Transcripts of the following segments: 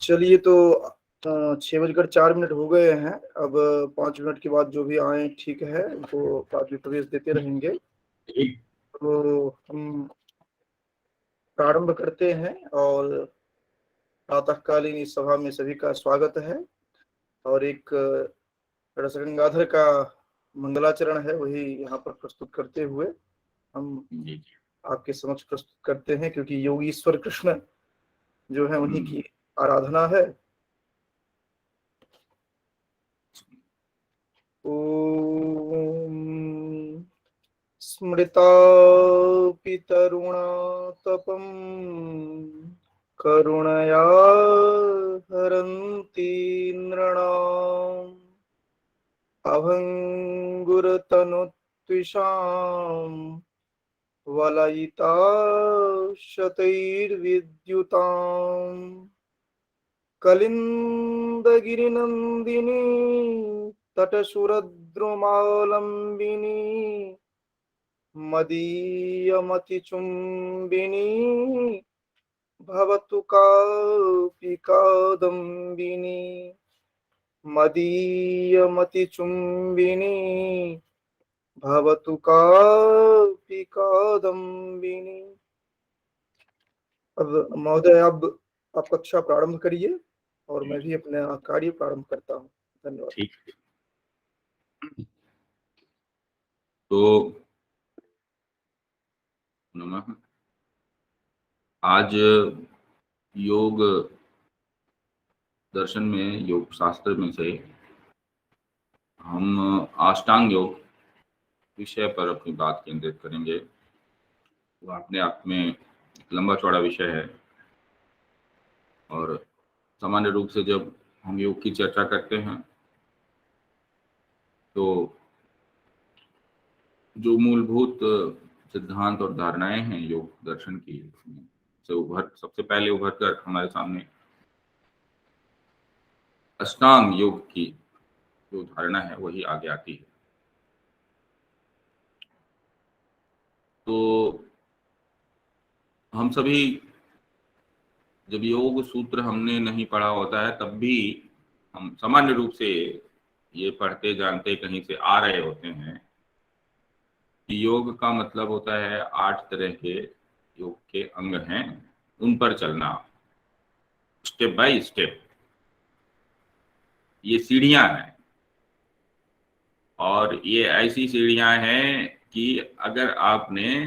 चलिए तो 6:04 हो गए हैं। अब 5 मिनट के बाद जो भी आए ठीक है, उनको बाद में प्रवेश देते रहेंगे। तो हम प्रारंभ करते हैं और प्रातःकालीन इस सभा में सभी का स्वागत है। और एक रसगंगाधर का मंगलाचरण है, वही यहाँ पर प्रस्तुत करते हुए हम आपके समक्ष प्रस्तुत करते हैं, क्योंकि योगीश्वर कृष्ण जो है उन्हीं की आराधना है। ओम स्मृता पितरुणा तपम करुणया हरन्ति नृणाम् अभङ्गुरतनुत्विषाम् वलयिता शतैर्विद्युताम् कलिन्दगिरिनन्दिनी तटसुरद्रुमालम्बिनी मदीयमतिचुम्बिनी भवतु कापि कादम्बिनी मदीयमतिचुम्बिनी भवतु कापि कादम्बिनी। अब महोदय आप कक्षा प्रारंभ करिए और मैं भी अपना कार्य प्रारंभ करता हूँ। धन्यवाद। ठीक है। तो नमः। आज योग दर्शन में, योग शास्त्र में से हम अष्टांग योग विषय पर अपनी बात केंद्रित करेंगे। वो अपने आप में एक लंबा चौड़ा विषय है और सामान्य रूप से जब हम योग की चर्चा करते हैं तो जो मूलभूत सिद्धांत और धारणाएं हैं योग दर्शन की, सबसे पहले उभर कर हमारे सामने अष्टांग योग की जो धारणा है वही आगे आती है। तो हम सभी जब योग सूत्र हमने नहीं पढ़ा होता है तब भी हम सामान्य रूप से ये पढ़ते जानते कहीं से आ रहे होते हैं कि योग का मतलब होता है 8 तरह के योग के अंग हैं, उन पर चलना स्टेप बाय स्टेप। ये सीढ़ियां हैं और ये ऐसी सीढ़ियां हैं कि अगर आपने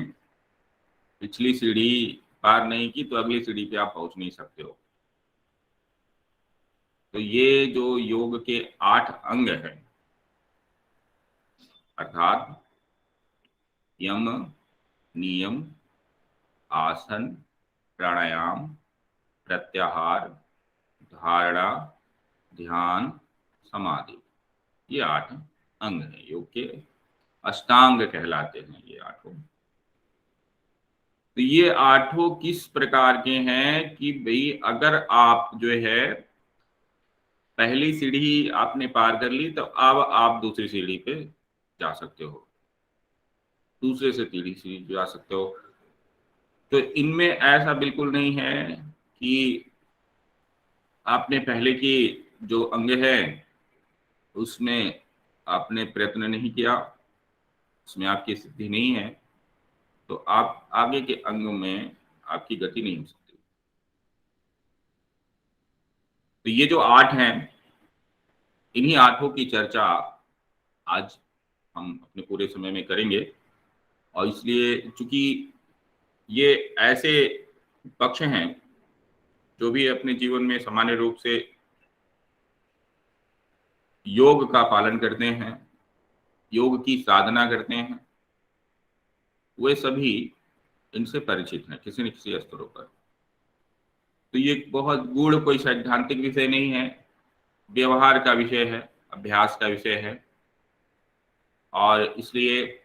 पिछली सीढ़ी पार नहीं की तो अगली सीढ़ी पे आप पहुंच नहीं सकते हो। तो ये जो योग के 8 अंग हैं अर्थात यम, नियम, आसन, प्राणायाम, प्रत्याहार, धारणा, ध्यान, समाधि, ये 8 अंग हैं, योग के अष्टांग कहलाते हैं ये 8। तो ये 8 किस प्रकार के हैं कि भाई अगर आप जो है पहली सीढ़ी आपने पार कर ली तो अब आप दूसरी सीढ़ी पे जा सकते हो, दूसरे से तीसरी सीढ़ी जा सकते हो। तो इनमें ऐसा बिल्कुल नहीं है कि आपने पहले की जो अंग है उसमें आपने प्रयत्न नहीं किया, उसमें आपकी सिद्धि नहीं है तो आप आगे के अंगों में आपकी गति नहीं हो सकती। तो ये जो 8 हैं, इन्हीं 8 की चर्चा आज हम अपने पूरे समय में करेंगे। और इसलिए चूंकि ये ऐसे पक्ष हैं जो भी अपने जीवन में सामान्य रूप से योग का पालन करते हैं, योग की साधना करते हैं, वे सभी इनसे परिचित हैं किसी न किसी स्तरों पर। तो ये बहुत गूढ़ कोई सैद्धांतिक विषय नहीं है, व्यवहार का विषय है, अभ्यास का विषय है। और इसलिए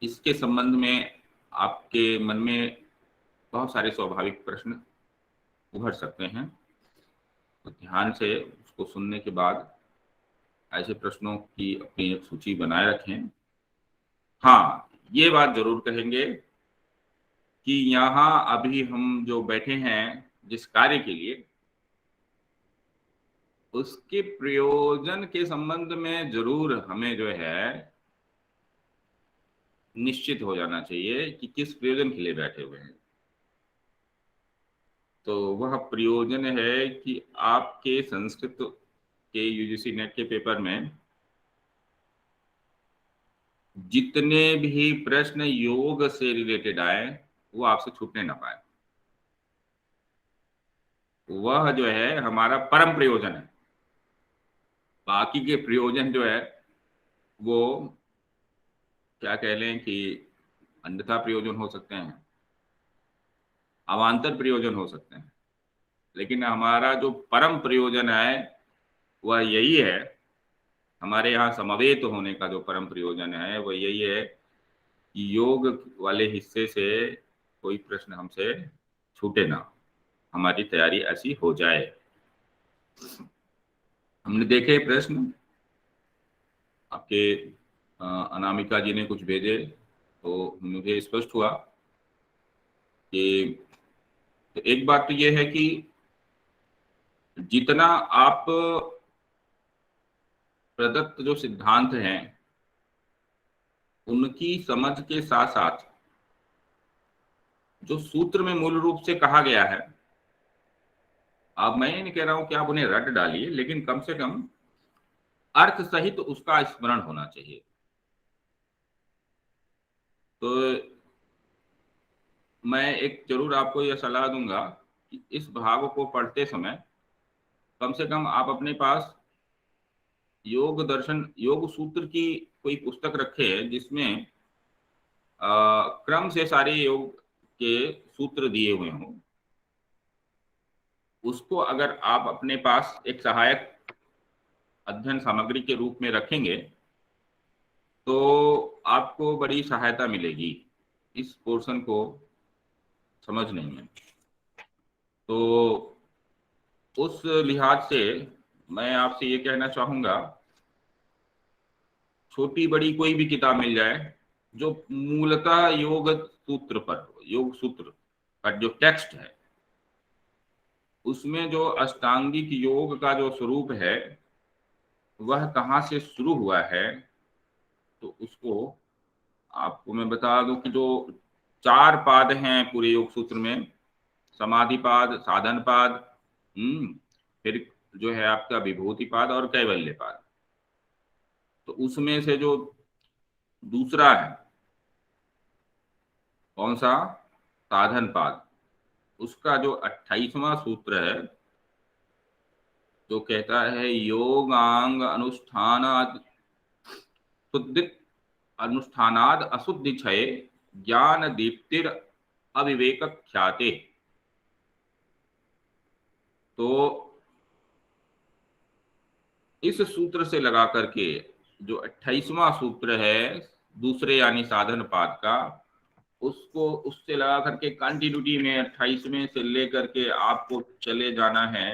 इसके संबंध में आपके मन में बहुत सारे स्वाभाविक प्रश्न उभर सकते हैं। तो ध्यान से उसको सुनने के बाद ऐसे प्रश्नों की अपनी एक सूची बनाए रखें। हाँ, ये बात जरूर कहेंगे कि यहाँ अभी हम जो बैठे हैं जिस कार्य के लिए, उसके प्रयोजन के संबंध में जरूर हमें जो है निश्चित हो जाना चाहिए कि किस प्रयोजन के लिए बैठे हुए हैं। तो वह प्रयोजन है कि आपके संस्कृत के यूजीसी नेट के पेपर में जितने भी प्रश्न योग से रिलेटेड आए वो आपसे छूटने ना पाए। वह जो है हमारा परम प्रयोजन है। बाकी के प्रयोजन जो है वो क्या कह लें कि अन्यथा प्रयोजन हो सकते हैं, अवान्तर प्रयोजन हो सकते हैं, लेकिन हमारा जो परम प्रयोजन है वह यही है। हमारे यहाँ समवेत होने का जो परम प्रयोजन है वह यही है कि योग वाले हिस्से से कोई प्रश्न हमसे छूटे ना, हमारी तैयारी ऐसी हो जाए। हमने देखे प्रश्न आपके अनामिका जी ने कुछ भेजे तो मुझे स्पष्ट हुआ कि एक बात तो यह है कि जितना आप प्रदत्त जो सिद्धांत हैं उनकी समझ के साथ साथ जो सूत्र में मूल रूप से कहा गया है, अब मैं ये नहीं कह रहा हूं कि आप उन्हें रट डालिए, लेकिन कम से कम अर्थ सहित उसका स्मरण होना चाहिए। तो मैं एक जरूर आपको यह सलाह दूंगा कि इस भाग को पढ़ते समय कम से कम आप अपने पास योग दर्शन योग सूत्र की कोई पुस्तक रखे जिसमें क्रम से सारे योग के सूत्र दिए हुए हों। उसको अगर आप अपने पास एक सहायक अध्ययन सामग्री के रूप में रखेंगे तो आपको बड़ी सहायता मिलेगी इस पोर्शन को समझने में। तो उस लिहाज से मैं आपसे ये कहना चाहूंगा, छोटी बड़ी कोई भी किताब मिल जाए जो मूलतः योग सूत्र पर, योग सूत्र का जो टेक्स्ट है उसमें जो अष्टांगिक योग का जो स्वरूप है वह कहाँ से शुरू हुआ है, तो उसको आपको मैं बता दूं कि जो 4 पाद हैं पूरे योग सूत्र में, समाधि पाद, साधन पाद, फिर जो है आपका विभूति पाद और कैवल्य पाद। तो उसमें से जो दूसरा है कौन सा, साधन पाद, उसका जो 28वां सूत्र है जो कहता है योगांग अनुष्ठानाद अशुद्धि क्षय ज्ञान दीप्तिर अविवेक ख्याते। तो इस सूत्र से लगा करके जो 28वां सूत्र है दूसरे यानी साधन पाद का, उसको उससे लगा करके कंटिन्यूटी में 28वें से लेकर के आपको चले जाना है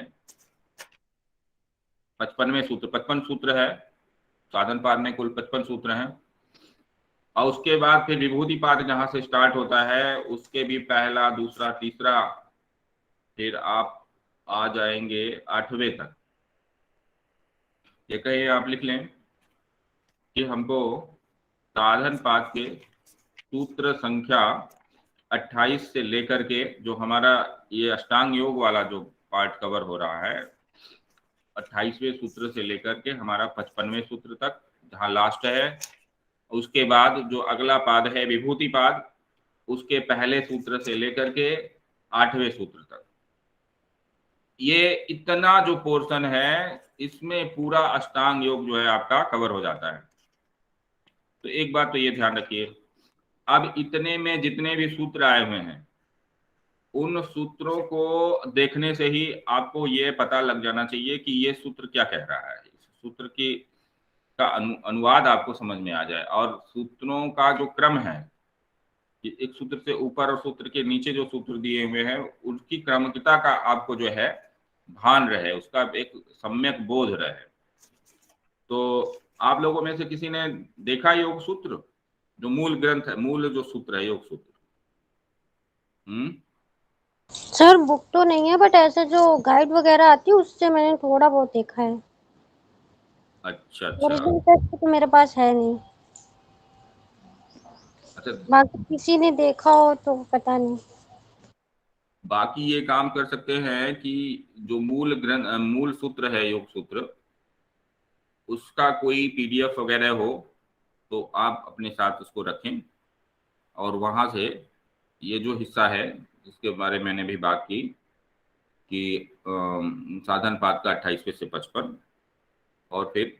55वें सूत्र। 55 सूत्र है साधन पाद में, कुल 55 सूत्र हैं। और उसके बाद फिर विभूति पाद जहां से स्टार्ट होता है उसके भी पहला, दूसरा, तीसरा, फिर आप आ जाएंगे 8वें तक। ये कहिए आप लिख लें कि हमको साधन पाद के सूत्र संख्या 28 से लेकर के जो हमारा ये अष्टांग योग वाला जो पार्ट कवर हो रहा है 28वें सूत्र से लेकर के हमारा 55वें सूत्र तक जहां लास्ट है, उसके बाद जो अगला पाद है विभूति पाद, उसके पहले सूत्र से लेकर के 8वें सूत्र तक, ये इतना जो पोर्शन है इसमें पूरा अष्टांग योग जो है आपका कवर हो जाता है। तो एक बात तो ये ध्यान रखिए, अब इतने में जितने भी सूत्र आए हुए हैं उन सूत्रों को देखने से ही आपको ये पता लग जाना चाहिए कि ये सूत्र क्या कह रहा है, इस सूत्र की का अनुवाद आपको समझ में आ जाए। और सूत्रों का जो क्रम है कि एक सूत्र से ऊपर और सूत्र के नीचे जो सूत्र दिए हुए हैं उनकी क्रमता का आपको जो है भान रहे, उसका एक सम्यक बोध रहे। तो आप लोगों में से किसी ने देखा योग सूत्र, जो मूल ग्रंथ है, मूल जो सूत्र है योग सूत्र? सर बुक तो नहीं है, बट ऐसे जो गाइड वगैरह आती है उससे मैंने थोड़ा बहुत देखा है। अच्छा अच्छा। ओरिजिनल टेक्स्ट तो मेरे पास है नहीं। अच्छा, बाकी किसी ने देखा हो तो पता नहीं। बाकी ये काम कर सकते हैं कि जो मूल ग्रंथ मूल सूत्र है, योग सूत्र, उसका कोई पीडीएफ वगैरह हो तो आप अपने साथ उसको रखें, और वहां से ये जो हिस्सा है जिसके बारे में मैंने भी बात की कि साधन पाद का 28वें से 55, और फिर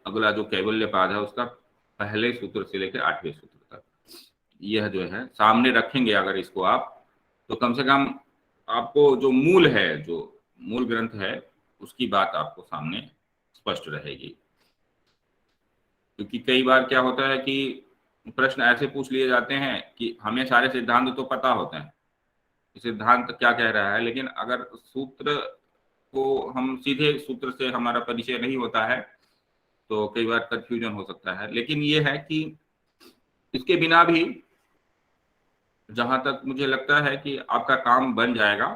अगला जो कैवल्य पाद है उसका पहले सूत्र से लेकर 8वें सूत्र तक, यह जो है सामने रखेंगे अगर इसको आप, तो कम से कम आपको जो मूल है, जो मूल ग्रंथ है, उसकी बात आपको सामने स्पष्ट रहेगी। क्योंकि कई बार क्या होता है कि प्रश्न ऐसे पूछ लिए जाते हैं कि हमें सारे सिद्धांत तो पता होते हैं, सिद्धांत क्या कह रहा है, लेकिन अगर सूत्र को हम सीधे सूत्र से हमारा परिचय नहीं होता है तो कई बार कंफ्यूजन हो सकता है। लेकिन ये है कि इसके बिना भी जहां तक मुझे लगता है कि आपका काम बन जाएगा,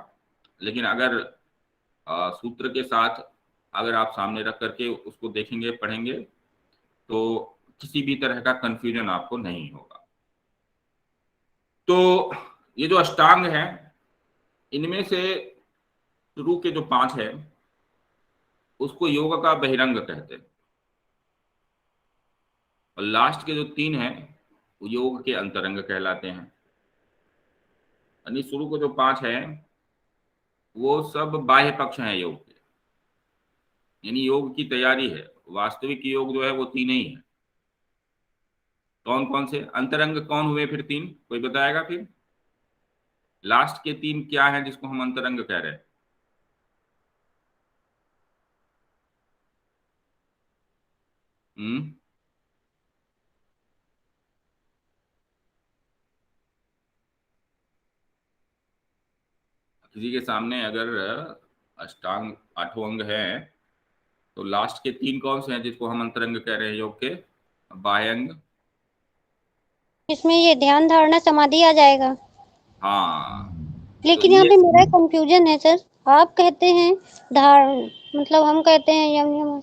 लेकिन अगर सूत्र के साथ अगर आप सामने रख करके उसको देखेंगे पढ़ेंगे तो किसी भी तरह का कंफ्यूजन आपको नहीं होगा। तो ये जो अष्टांग है, इनमें से शुरू के जो 5 है उसको योग का बहिरंग कहते हैं, और लास्ट के जो 3 है वो योग के अंतरंग कहलाते हैं। यानी शुरू के जो 5 है वो सब बाह्य पक्ष हैं योग के, यानी योग की तैयारी है। वास्तविक योग जो है वो 3 ही है। कौन कौन से अंतरंग कौन हुए फिर 3, कोई बताएगा फिर? लास्ट के 3 क्या है जिसको हम अंतरंग कह रहे हैं? हम्म किसी के सामने अगर अष्टांग 8 अंग है तो लास्ट के 3 कौन से हैं जिसको हम अंतरंग कह रहे हैं योग के? बाह्य अंग। इसमें ये ध्यान धारणा समाधि आ जाएगा। हाँ। तो लेकिन यहाँ ये पे मेरा एक कंफ्यूजन है सर। आप कहते हैं धार मतलब हम कहते हैं यम यम,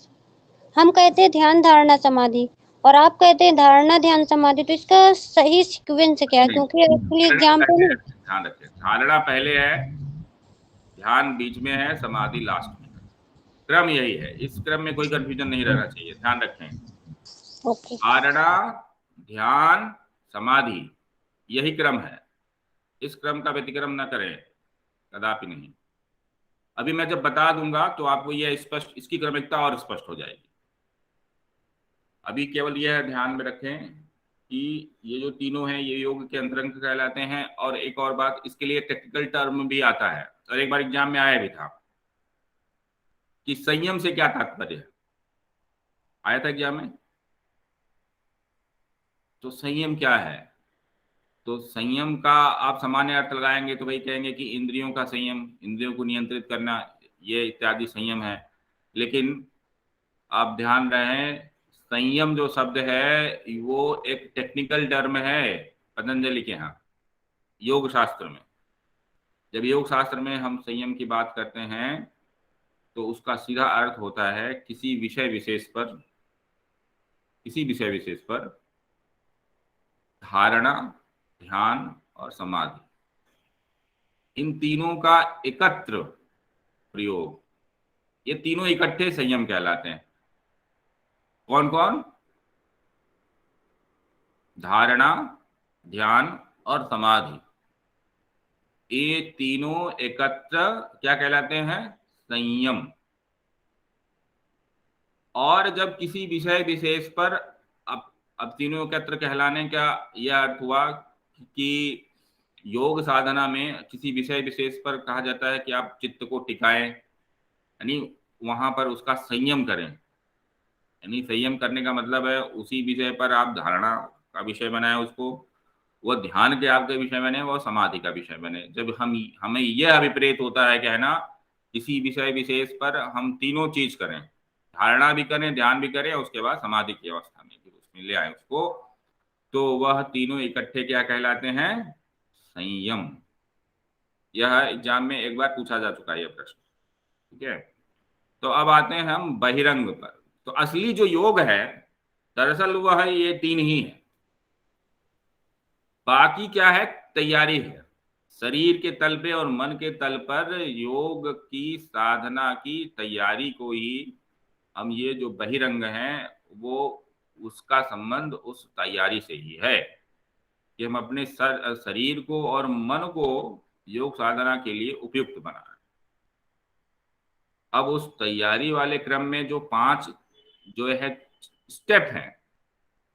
हम कहते हैं ध्यान धारणा समाधि, और आप कहते हैं धारणा ध्यान समाधि, तो इसका सही सीक्वेंस क्या है? नहीं, क्योंकि एक्चुअली धारणा एग्जाम पे रखें नहीं। रखें, ध्यान रखें, धारणा पहले है, ध्यान बीच में है, समाधि लास्ट में है। क्रम यही है, इस क्रम में कोई कंफ्यूजन नहीं रहना चाहिए, ध्यान रखें। ओके। धारणा, ध्यान, समाधि, यही क्रम है। इस क्रम का व्यतिक्रम न करें, कदापि नहीं। अभी मैं जब बता दूंगा तो आपको यह स्पष्ट, इसकी क्रमिकता और स्पष्ट हो जाएगी। अभी केवल यह ध्यान में रखें कि ये जो तीनों हैं ये योग के अंतरंग कहलाते हैं। और एक और बात, इसके लिए टेक्निकल टर्म भी आता है, और एक बार एग्जाम में आया भी था कि संयम से क्या तात्पर्य है, आया था एग्जाम में। तो संयम क्या है? तो संयम का आप सामान्य अर्थ लगाएंगे तो भाई कहेंगे कि इंद्रियों का संयम, इंद्रियों को नियंत्रित करना, ये इत्यादि संयम है। लेकिन आप ध्यान रहे, संयम जो शब्द है वो एक टेक्निकल टर्म है पतंजलि के यहाँ योग शास्त्र में। जब योग शास्त्र में हम संयम की बात करते हैं तो उसका सीधा अर्थ होता है किसी विषय विशेष पर, किसी विषय विशेष पर धारणा, ध्यान और समाधि, इन तीनों का एकत्र प्रयोग, ये तीनों इकट्ठे संयम कहलाते हैं। कौन कौन? धारणा, ध्यान और समाधि, ये तीनों एकत्र क्या कहलाते हैं? संयम। और जब किसी विषय विशेष पर, अब तीनों एकत्र कहलाने का यह अर्थ हुआ कि योग साधना में किसी विषय विशेष पर कहा जाता है कि आप चित्त को टिकाएं, यानी वहां पर उसका संयम करें। यानी संयम करने का मतलब है उसी विषय पर आप धारणा का विषय बनाए उसको, वो ध्यान के आपके विषय बने, वो समाधि का विषय बने। जब हम हमें यह अभिप्रेत होता है कि है ना किसी विषय विशेष पर हम तीनों चीज करें, धारणा भी करें, ध्यान भी करें, उसके बाद समाधि की अवस्था में भी उसमें ले आए उसको, तो वह तीनों इकट्ठे क्या कहलाते हैं? संयम। यह एग्जाम में एक बार पूछा जा चुका है यह प्रश्न, ठीक है। तो अब आते हैं हम बहिरंग पर। तो असली जो योग है दरअसल वह ये 3 ही है, बाकी क्या है, तैयारी है। शरीर के तल पे और मन के तल पर योग की साधना की तैयारी को ही हम ये जो बहिरंग हैं वो उसका संबंध उस तैयारी से ही है कि हम अपने शरीर को और मन को योग साधना के लिए उपयुक्त बनाएं। अब उस तैयारी वाले क्रम में जो 5 जो है स्टेप हैं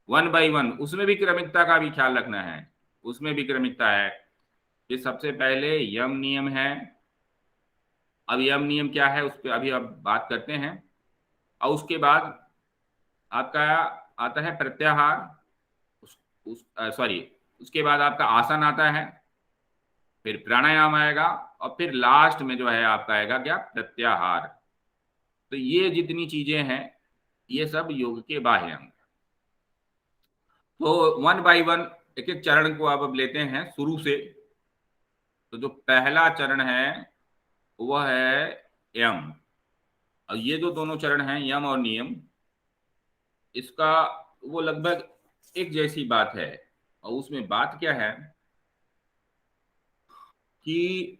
1 बाय 1, उसमें भी क्रमिकता का भी ख्याल रखना है। उसमें भी क्रमिकता है कि सबसे पहले यम नियम है। अब यम नियम क्या है उस पर अभी अब बात करते हैं। और उसके बाद आपका आता है प्रत्याहार, उसके बाद आपका आसन आता है, फिर प्राणायाम आएगा, और फिर लास्ट में जो है आपका आएगा क्या, प्रत्याहार। तो ये जितनी चीजें हैं ये सब योग के बाह्य अंग। तो 1 बाय 1 एक एक चरण को अब लेते हैं शुरू से। तो जो पहला चरण है वह है यम। और ये जो दोनों चरण हैं यम और नियम, इसका वो लगभग एक जैसी बात है। और उसमें बात क्या है कि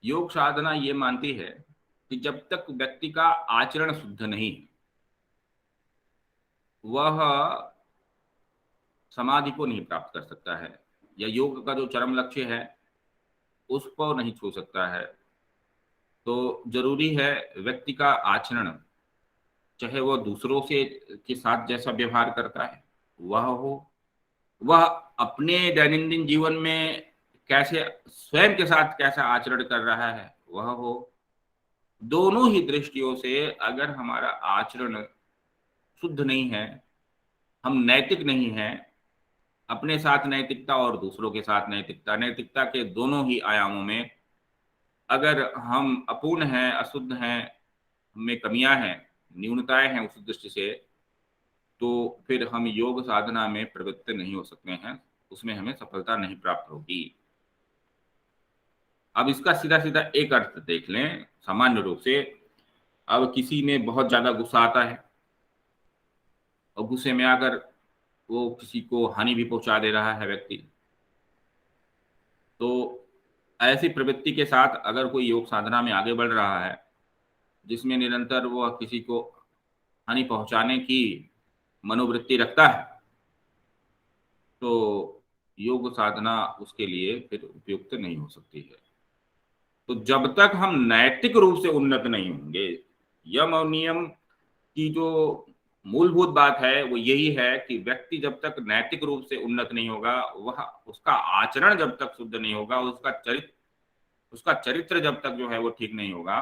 योग साधना ये मानती है कि जब तक व्यक्ति का आचरण शुद्ध नहीं वह समाधि को नहीं प्राप्त कर सकता है, या योग का जो चरम लक्ष्य है उसको नहीं छू सकता है। तो जरूरी है व्यक्ति का आचरण, चाहे वह दूसरों से के साथ जैसा व्यवहार करता है वह हो, वह अपने दैनंदिन जीवन में कैसे स्वयं के साथ कैसा आचरण कर रहा है वह हो। दोनों ही दृष्टियों से अगर हमारा आचरण शुद्ध नहीं है, हम नैतिक नहीं हैं, अपने साथ नैतिकता और दूसरों के साथ नैतिकता, नैतिकता के दोनों ही आयामों में अगर हम अपूर्ण हैं, अशुद्ध हैं, हमें कमियां हैं, न्यूनताएं हैं उस दृष्टि से, तो फिर हम योग साधना में प्रवृत्त नहीं हो सकते हैं, उसमें हमें सफलता नहीं प्राप्त होगी। अब इसका सीधा सीधा एक अर्थ देख लें सामान्य रूप से। अब किसी में बहुत ज्यादा गुस्सा आता है और गुस्से में आकर वो किसी को हानि भी पहुंचा दे रहा है व्यक्ति, तो ऐसी प्रवृत्ति के साथ अगर कोई योग साधना में आगे बढ़ रहा है जिसमें निरंतर वह किसी को हानि पहुंचाने की मनोवृत्ति रखता है, तो योग साधना उसके लिए फिर उपयुक्त नहीं हो सकती है। तो जब तक हम नैतिक रूप से उन्नत नहीं होंगे, यम और नियम की जो मूलभूत बात है वो यही है कि व्यक्ति जब तक नैतिक रूप से उन्नत नहीं होगा, वह उसका आचरण जब तक शुद्ध नहीं होगा, उसका चरित्र जब तक जो है वो ठीक नहीं होगा,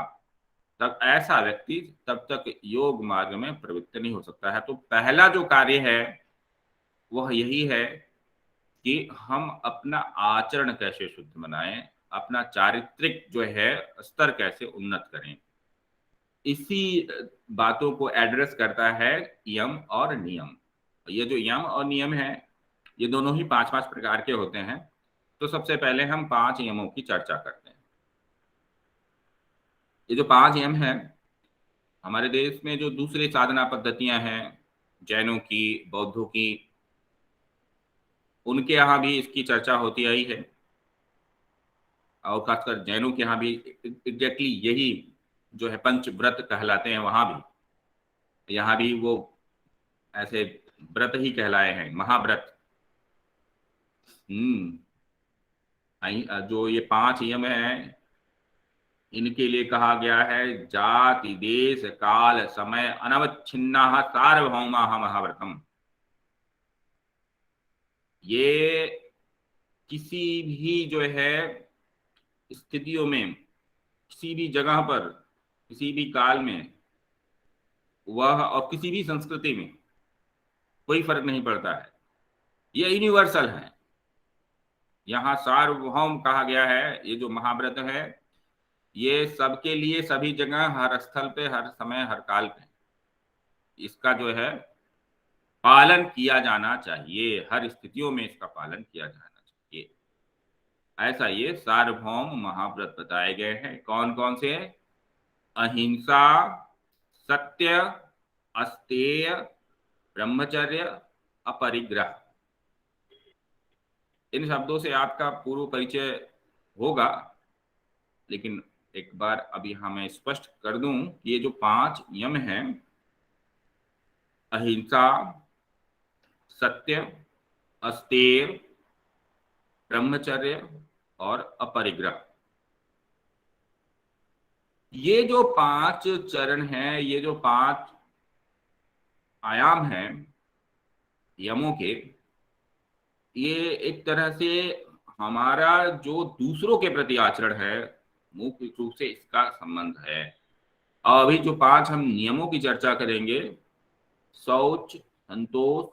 तब ऐसा व्यक्ति तब तक योग मार्ग में प्रवृत्त नहीं हो सकता है। तो पहला जो कार्य है वह यही है कि हम अपना आचरण कैसे शुद्ध बनाएं, अपना चारित्रिक जो है स्तर कैसे उन्नत करें। इसी बातों को एड्रेस करता है यम और नियम। ये जो यम और नियम है ये दोनों ही 5-5 प्रकार के होते हैं। तो सबसे पहले हम 5 यमों की चर्चा करते हैं। ये जो 5 यम हैं, हमारे देश में जो दूसरी साधना पद्धतियां हैं जैनों की, बौद्धों की, उनके यहाँ भी इसकी चर्चा होती आई है। और खासकर जैनों के यहाँ भी एग्जैक्टली यही जो है पंच व्रत कहलाते हैं, वहां भी, यहाँ भी वो ऐसे व्रत ही कहलाए हैं, महाव्रत। जो ये 5 यम हैं इनके लिए कहा गया है जाति देश काल समय अनवच्छिन्ना सार्वभौमा महाव्रतम। ये किसी भी जो है स्थितियों में, किसी भी जगह पर, किसी भी काल में, वह और किसी भी संस्कृति में कोई फर्क नहीं पड़ता है, ये यूनिवर्सल है। यहाँ सार्वभौम कहा गया है। ये जो महाव्रत है ये सबके लिए, सभी जगह, हर स्थल पे, हर समय, हर काल पे इसका जो है पालन किया जाना चाहिए। हर स्थितियों में इसका पालन किया जाना चाहिए। ऐसा ये सार्वभौम महाव्रत बताए गए हैं। कौन कौन से? अहिंसा, सत्य, अस्तेय, ब्रह्मचर्य, अपरिग्रह। इन शब्दों से आपका पूर्व परिचय होगा, लेकिन एक बार अभी मैं स्पष्ट कर दूं कि ये जो 5 नियम हैं, अहिंसा, सत्य, अस्तेय, ब्रह्मचर्य और अपरिग्रह, ये जो 5 चरण हैं, ये जो 5 आयाम हैं नियमों के, ये एक तरह से हमारा जो दूसरों के प्रति आचरण है, मुख्य रूप से इसका संबंध है। अभी जो 5 हम नियमों की चर्चा करेंगे, शौच, संतोष,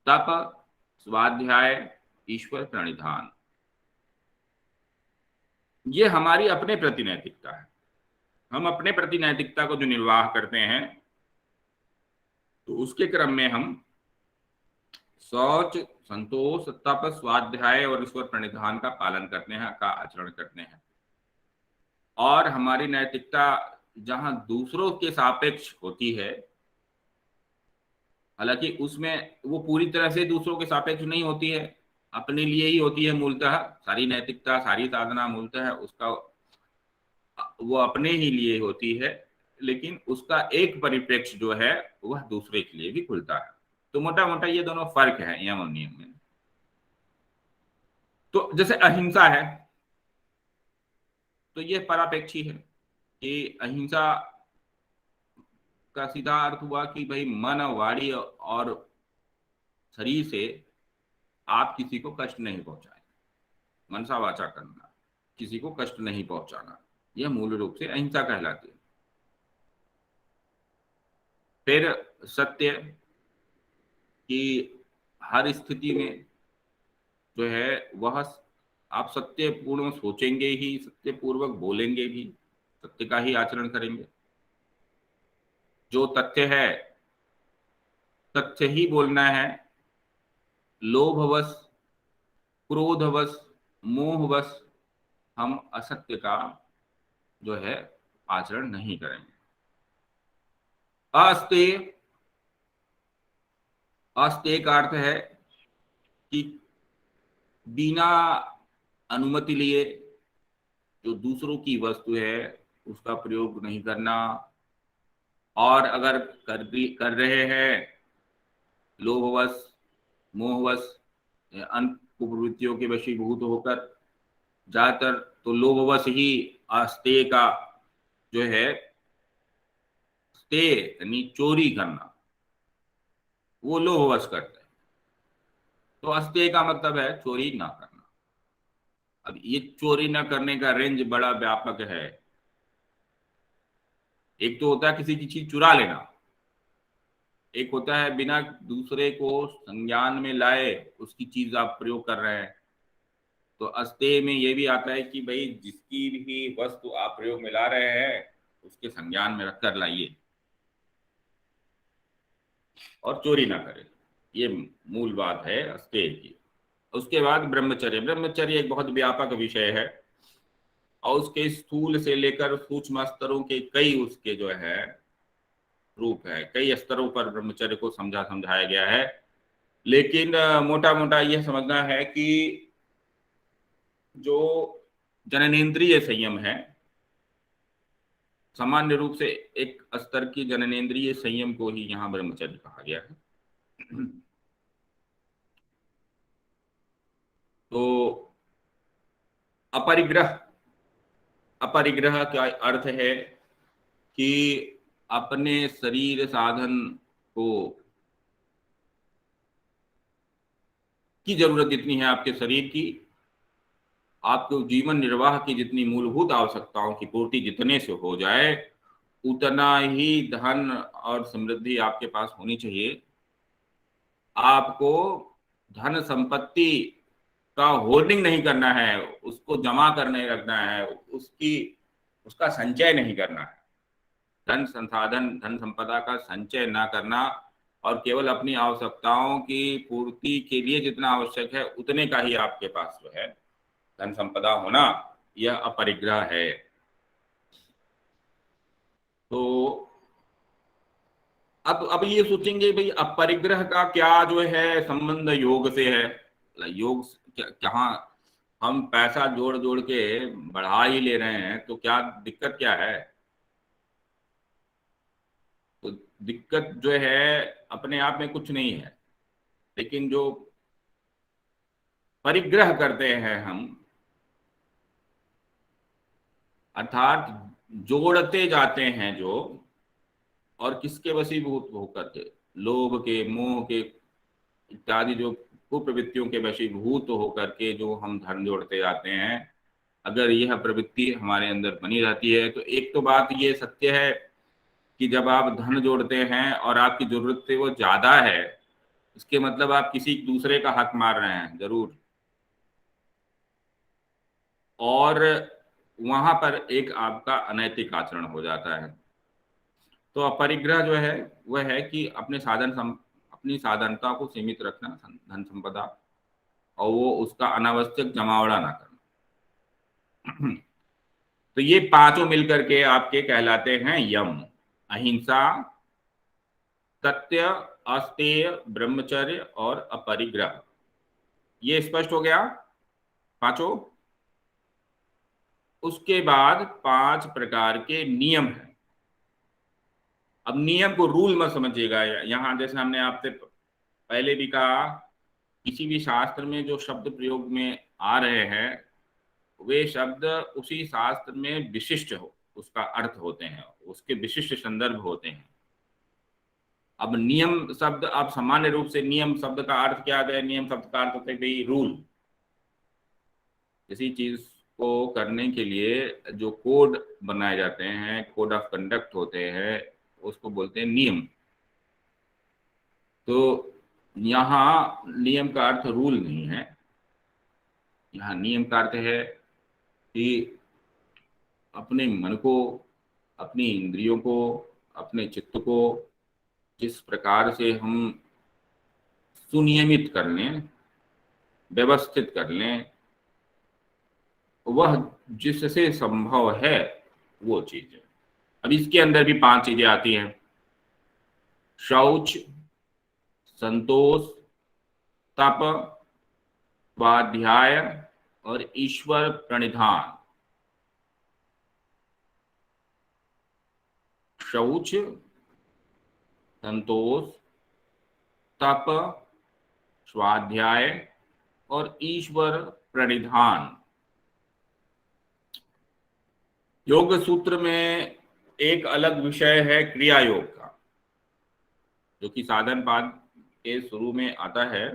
तप, स्वाध्याय, ईश्वर प्रणिधान, ये हमारी अपने प्रति नैतिकता है। हम अपने प्रति नैतिकता को जो निर्वाह करते हैं, तो उसके क्रम में हम शौच, संतोष, तप, स्वाध्याय और ईश्वर प्रणिधान का पालन करते हैं, का आचरण करते हैं। और हमारी नैतिकता जहां दूसरों के सापेक्ष होती है, हालांकि उसमें वो पूरी तरह से दूसरों के सापेक्ष नहीं होती है, अपने लिए ही होती है मूलतः। सारी नैतिकता, सारी साधना मूलतः उसका वो अपने ही लिए होती है, लेकिन उसका एक परिप्रेक्ष्य जो है वह दूसरे के लिए भी खुलता है। तो मोटा मोटा ये दोनों फर्क है यम और नियम में। तो जैसे अहिंसा है, तो ये परापेक्षी है कि अहिंसा का सीधा अर्थ हुआ कि भाई मन, वाणी और शरीर से आप किसी को कष्ट नहीं पहुंचाए, मनसा वाचा करना, किसी को कष्ट नहीं पहुंचाना, यह मूल रूप से अहिंसा कहलाती है। फिर सत्य, कि हर स्थिति में जो है वह आप सत्य पूर्ण सोचेंगे ही, सत्य पूर्वक बोलेंगे भी, सत्य का ही आचरण करेंगे। जो तथ्य है तथ्य ही बोलना है। लोभवश, क्रोधवश, मोहवश हम असत्य का जो है आचरण नहीं करेंगे। अस्तेय, अस्तेय का अर्थ है कि बिना अनुमति लिए जो दूसरों की वस्तु है उसका प्रयोग नहीं करना, और अगर कर रहे हैं लोभवश, मोहवश, अन्य कुप्रवृत्तियों के वशीभूत होकर, ज्यादातर तो लोभवश ही अस्तेय का जो है, स्तेय यानी चोरी करना, वो लोभवश करते हैं। तो अस्तेय का मतलब है चोरी ना करना। अब ये चोरी ना करने का रेंज बड़ा व्यापक है। एक तो होता है किसी की चीज चुरा लेना, एक होता है बिना दूसरे को संज्ञान में लाए उसकी चीज आप प्रयोग कर रहे हैं। तो अस्तेय में ये भी आता है कि भाई जिसकी भी वस्तु आप प्रयोग में ला रहे हैं उसके संज्ञान में रखकर लाइए और चोरी ना करें, ये मूल बात है अस्तेय की। उसके बाद ब्रह्मचर्य। ब्रह्मचर्य एक बहुत व्यापक विषय है और उसके स्थूल से लेकर सूक्ष्म स्तरों के कई उसके जो है रूप है, कई स्तरों पर ब्रह्मचर्य को समझाया गया है। लेकिन मोटा मोटा यह समझना है कि जो जननेंद्रिय संयम है, सामान्य रूप से एक स्तर की जननेंद्रिय संयम को ही यहाँ ब्रह्मचर्य कहा गया है। तो अपरिग्रह, अपरिग्रह का अर्थ है कि अपने शरीर साधन को की जरूरत जितनी है आपके शरीर की, आपको जीवन निर्वाह की जितनी मूलभूत आवश्यकताओं की पूर्ति जितने से हो जाए, उतना ही धन और समृद्धि आपके पास होनी चाहिए। आपको धन संपत्ति का होर्डिंग नहीं करना है, उसको जमा करने रखना है, उसका संचय नहीं करना है। धन संसाधन, धन संपदा का संचय ना करना और केवल अपनी आवश्यकताओं की पूर्ति के लिए जितना आवश्यक है उतने का ही आपके पास जो है धन संपदा होना, यह अपरिग्रह है। तो अब ये सोचेंगे भाई अपरिग्रह का क्या जो है संबंध योग से है। योग कहाँ, हम पैसा जोड़ जोड़ के बढ़ा ही ले रहे हैं तो क्या दिक्कत क्या है। तो दिक्कत जो है अपने आप में कुछ नहीं है, लेकिन जो परिग्रह करते हैं हम, अर्थात जोड़ते जाते हैं जो, और किसके वशीभूत होकर के, लोभ के, मोह के इत्यादि जो कुप्रवृत्तियों के वशीभूत होकर के जो हम धन जोड़ते जाते हैं, अगर यह प्रवृत्ति हमारे अंदर बनी रहती है तो एक तो बात ये सत्य है कि जब आप धन जोड़ते हैं और आपकी जरूरत से वो ज्यादा है, इसके मतलब आप किसी दूसरे का हक मार रहे हैं जरूर, और वहां पर एक आपका अनैतिक आचरण हो जाता है। तो अपरिग्रह जो है वह है कि अपनी साधनता को सीमित रखना, धन संपदा, और वो उसका अनावश्यक जमावड़ा ना करना। तो ये पांचों मिलकर के आपके कहलाते हैं यम। अहिंसा, सत्य, अस्तेय, ब्रह्मचर्य और अपरिग्रह। ये स्पष्ट हो गया पांचों। उसके बाद 5 प्रकार के नियम हैं। अब नियम को रूल मत समझिएगा। यहां जैसे हमने आपसे पहले भी कहा, किसी भी शास्त्र में जो शब्द प्रयोग में आ रहे हैं वे शब्द उसी शास्त्र में विशिष्ट हो उसका अर्थ होते हैं, उसके विशिष्ट संदर्भ होते हैं। अब नियम शब्द, आप सामान्य रूप से नियम शब्द का अर्थ क्या है? नियम शब्द का अर्थ होता है भाई रूल। किसी चीज को करने के लिए जो कोड बनाए जाते हैं, कोड ऑफ कंडक्ट होते हैं, उसको बोलते हैं नियम। तो यहाँ नियम का अर्थ रूल नहीं है। यहाँ नियम का अर्थ है कि अपने मन को, अपनी इंद्रियों को, अपने चित्त को जिस प्रकार से हम सुनियमित कर लें, व्यवस्थित कर लें, वह जिससे संभव है वो चीज है। अब इसके अंदर भी 5 चीजें आती हैं: शौच, संतोष, तप, स्वाध्याय और ईश्वर प्रणिधान। शौच, संतोष, तप, स्वाध्याय और ईश्वर प्रणिधान। योग सूत्र में एक अलग विषय है क्रिया योग का, जो कि साधन पाद के शुरू में आता है।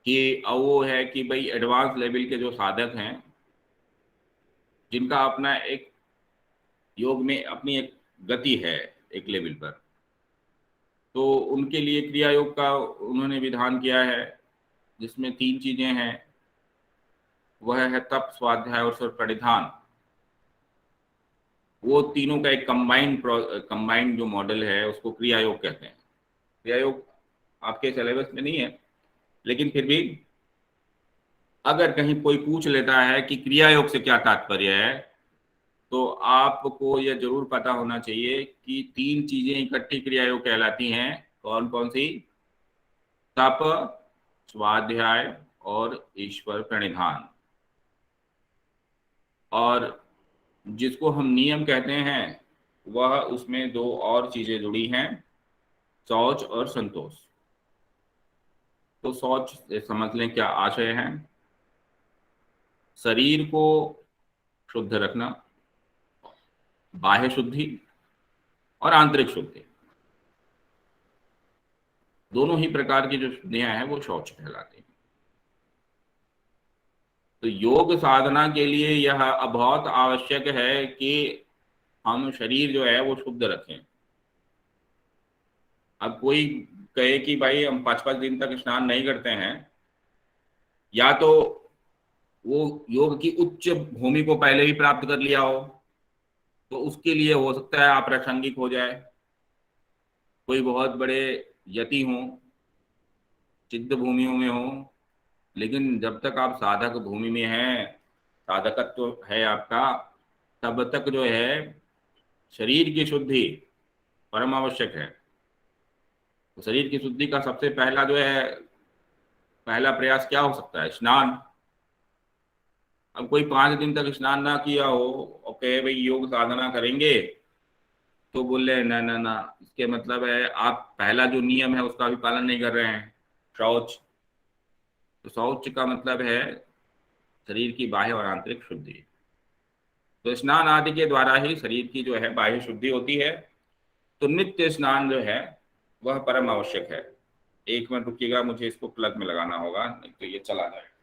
कि वो है कि भाई एडवांस लेवल के जो साधक हैं, जिनका अपना एक योग में अपनी एक गति है एक लेवल पर, तो उनके लिए क्रिया योग का उन्होंने विधान किया है, जिसमें 3 चीजें हैं। वह है तप, स्वाध्याय और ईश्वर प्रणिधान। वो तीनों का एक कंबाइंड जो मॉडल है उसको क्रिया योग कहते हैं। क्रिया योग आपके सिलेबस में नहीं है, लेकिन फिर भी अगर कहीं कोई पूछ लेता है कि क्रिया योग से क्या तात्पर्य है, तो आपको यह जरूर पता होना चाहिए कि 3 चीजें इकट्ठी क्रिया योग कहलाती हैं। कौन कौन सी? तप, स्वाध्याय और ईश्वर प्रणिधान। और जिसको हम नियम कहते हैं वह उसमें 2 और चीजें जुड़ी हैं, शौच और संतोष। तो शौच समझ लें क्या आशय है? शरीर को शुद्ध रखना, बाह्य शुद्धि और आंतरिक शुद्धि, दोनों ही प्रकार की जो शुद्धियां हैं वो शौच कहलाती हैं। तो योग साधना के लिए यह बहुत आवश्यक है कि हम शरीर जो है वो शुद्ध रखें। अब कोई कहे कि भाई हम 5-5 दिन तक स्नान नहीं करते हैं, या तो वो योग की उच्च भूमि को पहले ही प्राप्त कर लिया हो, तो उसके लिए हो सकता है अप्रासंगिक हो जाए। कोई बहुत बड़े यति हों, सिद्ध भूमियों में हो, लेकिन जब तक आप साधक भूमि में हैं, साधकत्व है आपका, तब तक जो है शरीर की शुद्धि परम आवश्यक है। तो शरीर की शुद्धि का सबसे पहला जो है, पहला प्रयास क्या हो सकता है? स्नान। अब कोई 5 दिन तक स्नान ना किया हो और कहे भाई योग साधना करेंगे, तो बोले ना ना ना, इसके मतलब है आप पहला जो नियम है उसका भी पालन नहीं कर रहे हैं, शौच। तो शौच का मतलब है शरीर की बाह्य और आंतरिक शुद्धि। तो स्नान आदि के द्वारा ही शरीर की जो है बाह्य शुद्धि होती है। तो नित्य स्नान जो है वह परम आवश्यक है। 1 मिनट रुकिएगा, मुझे इसको प्लग में लगाना होगा, नहीं तो ये चला जाएगा।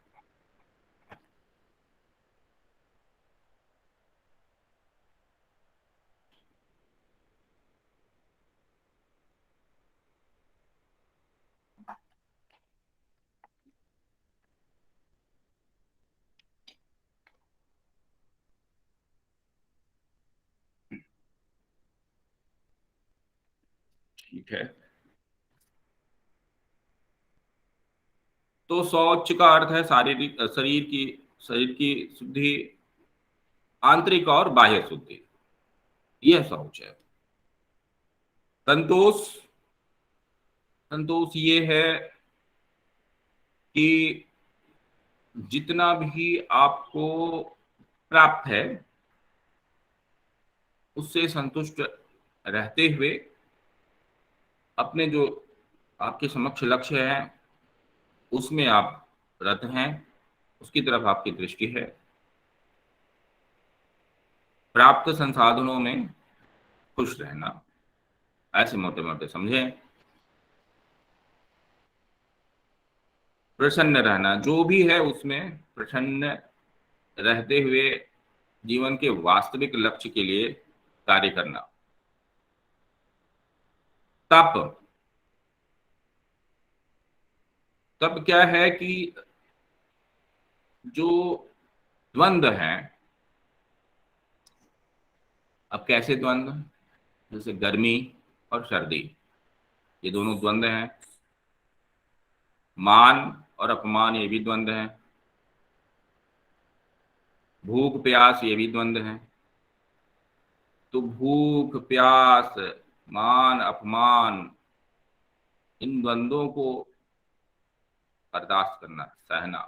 ठीक है, तो शौच का अर्थ है शारीरिक शरीर की शुद्धि, आंतरिक और बाह्य शुद्धि, यह शौच है। संतोष, संतोष ये है कि जितना भी आपको प्राप्त है उससे संतुष्ट रहते हुए अपने जो आपके समक्ष लक्ष्य है उसमें आप रत हैं, उसकी तरफ आपकी दृष्टि है। प्राप्त संसाधनों में खुश रहना, ऐसे मोटे मोटे समझें। प्रसन्न रहना, जो भी है उसमें प्रसन्न रहते हुए जीवन के वास्तविक लक्ष्य के लिए कार्य करना। तप, तप क्या है कि जो द्वंद्व है, अब कैसे द्वंद्व? जैसे गर्मी और सर्दी, ये दोनों द्वंद्व हैं। मान और अपमान, ये भी द्वंद्व हैं। भूख प्यास, ये भी द्वंद्व हैं। तो भूख प्यास, मान अपमान, इन द्वंद्वों को बर्दाश्त करना, सहना,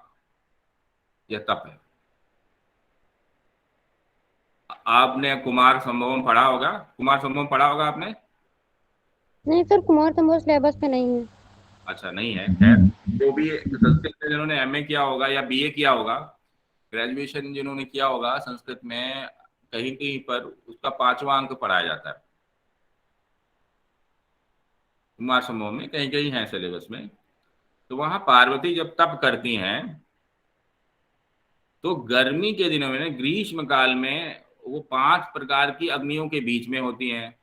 यह तप है। आपने कुमार संभवम पढ़ा होगा, कुमार संभवम पढ़ा होगा आपने? नहीं सर, कुमार संभव सिलेबस पे नहीं है। अच्छा, नहीं है। खैर, जो भी संस्कृत में जिन्होंने एमए किया होगा या बीए किया होगा, ग्रेजुएशन जिन्होंने किया होगा संस्कृत में, कहीं कहीं पर उसका 5वां अंक पढ़ाया जाता है कुमार संभव में, कहीं कहीं है सिलेबस में। तो वहां पार्वती जब तप करती हैं तो गर्मी के दिनों में, ग्रीष्म काल में, वो 5 प्रकार की अग्नियों के बीच में होती हैं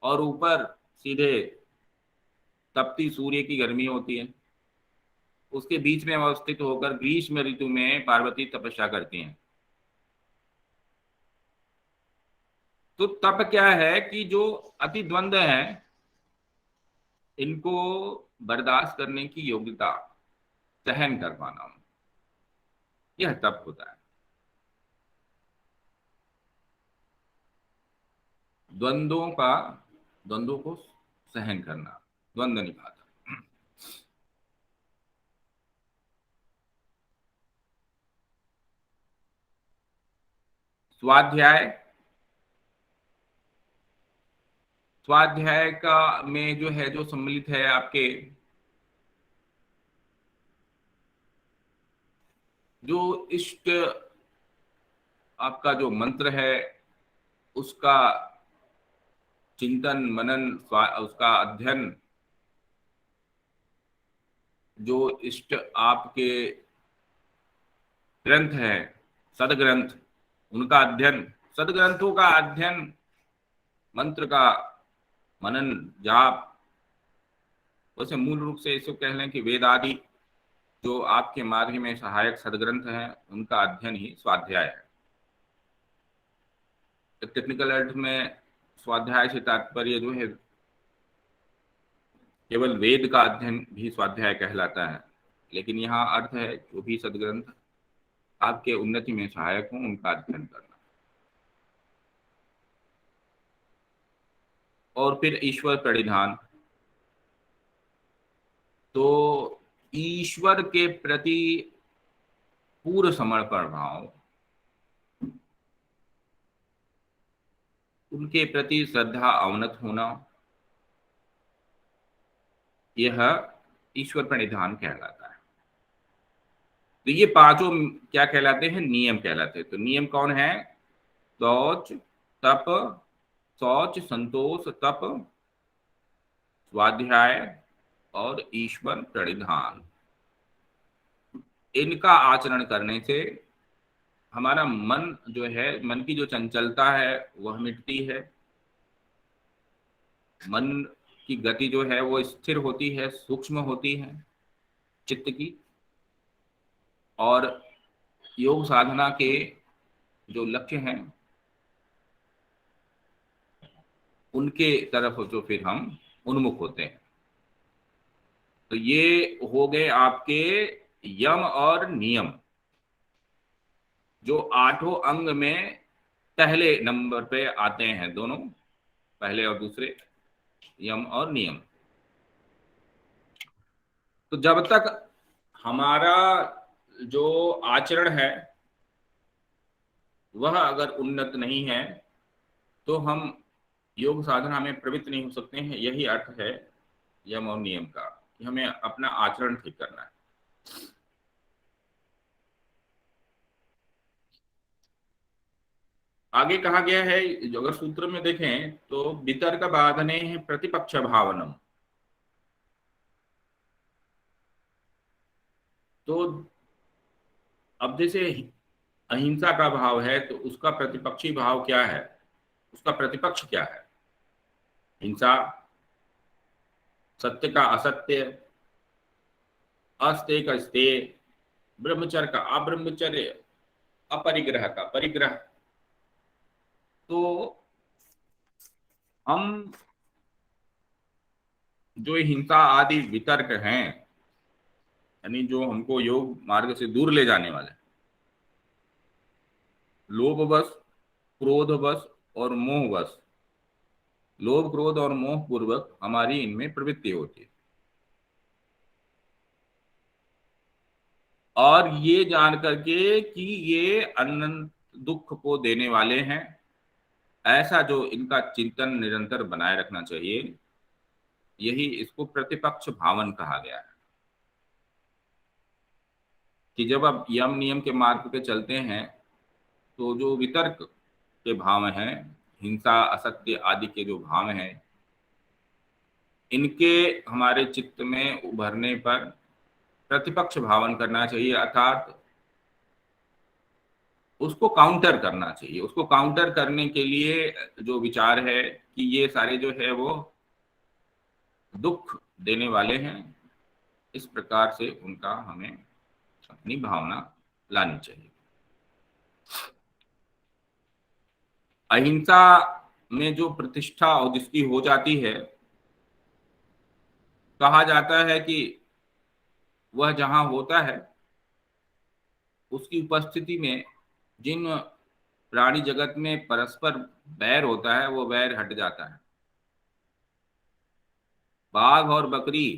और ऊपर सीधे तपती सूर्य की गर्मी होती है। उसके बीच में अवस्थित होकर ग्रीष्म ऋतु में पार्वती तपस्या करती हैं। तो तप क्या है कि जो अति द्वंद्व है इनको बर्दाश्त करने की योग्यता, सहन कर पाना, यह तप होता है। द्वंद्वों को सहन करना, द्वंद्व निभाता। स्वाध्याय, स्वाध्याय का में जो है, जो सम्मिलित है आपके, जो इष्ट आपका जो मंत्र है उसका चिंतन मनन, उसका अध्ययन, जो इष्ट आपके ग्रंथ है, सदग्रंथ, उनका अध्ययन, सदग्रंथों का अध्ययन, मंत्र का मनन जाप। वैसे मूल रूप से इसको कह लें कि वेद आदि जो आपके मार्ग में सहायक सदग्रंथ हैं उनका अध्ययन ही स्वाध्याय है। टेक्निकल अर्थ में स्वाध्याय से तात्पर्य जो है केवल वेद का अध्ययन भी स्वाध्याय कहलाता है। लेकिन यहाँ अर्थ है जो भी सदग्रंथ आपके उन्नति में सहायक हों उनका अध्ययन करना। और फिर ईश्वर प्रणिधान, तो ईश्वर के प्रति पूर्ण समर्पण भाव, उनके प्रति श्रद्धा अवनत होना, यह ईश्वर प्रणिधान कहलाता है। तो ये पांचों क्या कहलाते हैं? नियम कहलाते हैं। तो नियम कौन है? शौच, तप, शौच, संतोष, तप, स्वाध्याय और ईश्वर प्रणिधान। इनका आचरण करने से हमारा मन जो है, मन की जो चंचलता है वह मिटती है, मन की गति जो है वो स्थिर होती है, सूक्ष्म होती है चित्त की, और योग साधना के जो लक्ष्य हैं उनके तरफ जो फिर हम उन्मुख होते हैं। तो ये हो गए आपके यम और नियम, जो 8 अंग में पहले नंबर पे आते हैं, दोनों पहले और दूसरे, यम और नियम। तो जब तक हमारा जो आचरण है वह अगर उन्नत नहीं है तो हम योग साधना में प्रवृत्त नहीं हो सकते हैं। यही अर्थ है यम और नियम का, कि हमें अपना आचरण ठीक करना है। आगे कहा गया है, अगर सूत्र में देखें तो वितर्क बाधने प्रतिपक्ष भावनम। तो अब जैसे अहिंसा का भाव है तो उसका प्रतिपक्षी भाव क्या है, उसका प्रतिपक्ष क्या है? हिंसा, सत्य का असत्य, अस्तेय का स्तेय, ब्रह्मचर्य का अब्रह्मचर्य, अपरिग्रह का परिग्रह। तो हम जो हिंसा आदि वितर्क हैं, यानी जो हमको योग मार्ग से दूर ले जाने वाले, लोभवश, क्रोधवश और मोहवश, लोभ, क्रोध और मोह पूर्वक हमारी इनमें प्रवृत्ति होती है। और ये जान करके कि ये अनंत दुख को देने वाले हैं, ऐसा जो इनका चिंतन निरंतर बनाए रखना चाहिए, यही इसको प्रतिपक्ष भावन कहा गया है। कि जब आप यम नियम के मार्ग पे चलते हैं तो जो वितर्क के भाव हैं, हिंसा, असत्य आदि के जो भाव हैं, इनके हमारे चित्त में उभरने पर प्रतिपक्ष भावन करना चाहिए, अर्थात उसको काउंटर करना चाहिए। उसको काउंटर करने के लिए जो विचार है कि ये सारे जो है वो दुख देने वाले हैं, इस प्रकार से उनका हमें अपनी भावना लानी चाहिए। अहिंसा में जो प्रतिष्ठा जिसकी हो जाती है, कहा जाता है कि वह जहां होता है उसकी उपस्थिति में जिन प्राणी जगत में परस्पर बैर होता है वो बैर हट जाता है। बाघ और बकरी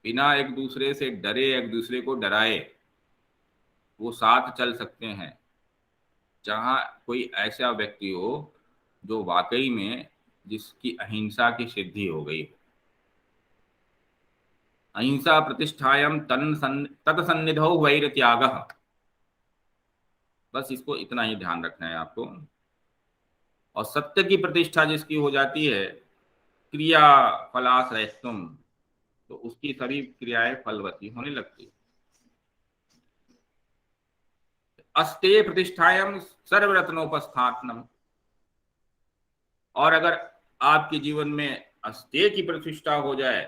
बिना एक दूसरे से डरे, एक दूसरे को डराए, वो साथ चल सकते हैं। जहां कोई ऐसा व्यक्ति हो जो वाकई में जिसकी अहिंसा की सिद्धि हो गई। अहिंसा प्रतिष्ठायाम तत्सन्निधौ वैर त्यागः। बस इसको इतना ही ध्यान रखना है आपको। और सत्य की प्रतिष्ठा जिसकी हो जाती है, क्रिया फलाश्रयत्वम, तो उसकी सभी क्रियाएं फलवती होने लगती। अस्तेय प्रतिष्ठायाम सर्वरत्नोपस्थापनम। और अगर आपके जीवन में अस्तेय की प्रतिष्ठा हो जाए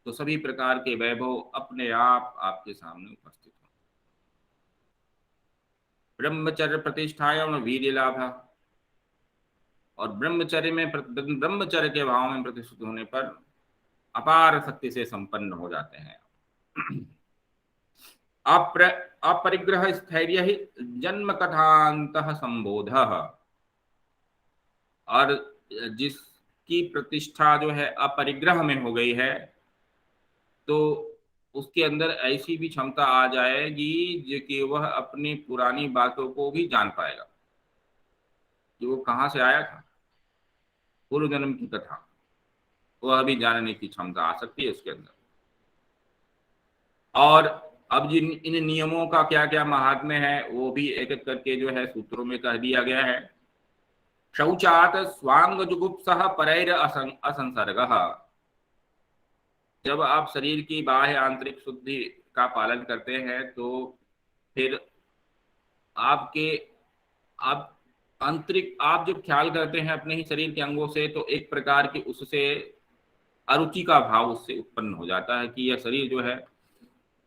तो सभी प्रकार के वैभव अपने आप आपके सामने उपस्थित हो। ब्रह्मचर्य प्रतिष्ठायाम वीर्य लाभ। और ब्रह्मचर्य में, ब्रह्मचर्य के भाव में प्रतिष्ठित होने पर अपार शक्ति से संपन्न हो जाते हैं। अपरिग्रह स्थैर्य ही जन्म कथांतः संबोधः। और जिसकी प्रतिष्ठा जो है अपरिग्रह में हो गई है, तो उसके अंदर ऐसी भी क्षमता आ जाएगी जो कि वह अपनी पुरानी बातों को भी जान पाएगा कि वो कहाँ से आया था, पूर्व जन्म की कथा वह भी जानने की क्षमता आ सकती है उसके अंदर। और अब जिन इन नियमों का क्या क्या महात्म्य है वो भी एक एक करके जो है सूत्रों में कह दिया गया है। शौचात स्वांग जुगुप्सः परैर असंसर्गः। जब आप शरीर की बाह्य आंतरिक शुद्धि का पालन करते हैं तो फिर आपके आप आंतरिक आप जब ख्याल करते हैं अपने ही शरीर के अंगों से, तो एक प्रकार की उससे अरुचि का भाव उससे उत्पन्न हो जाता है कि यह शरीर जो है,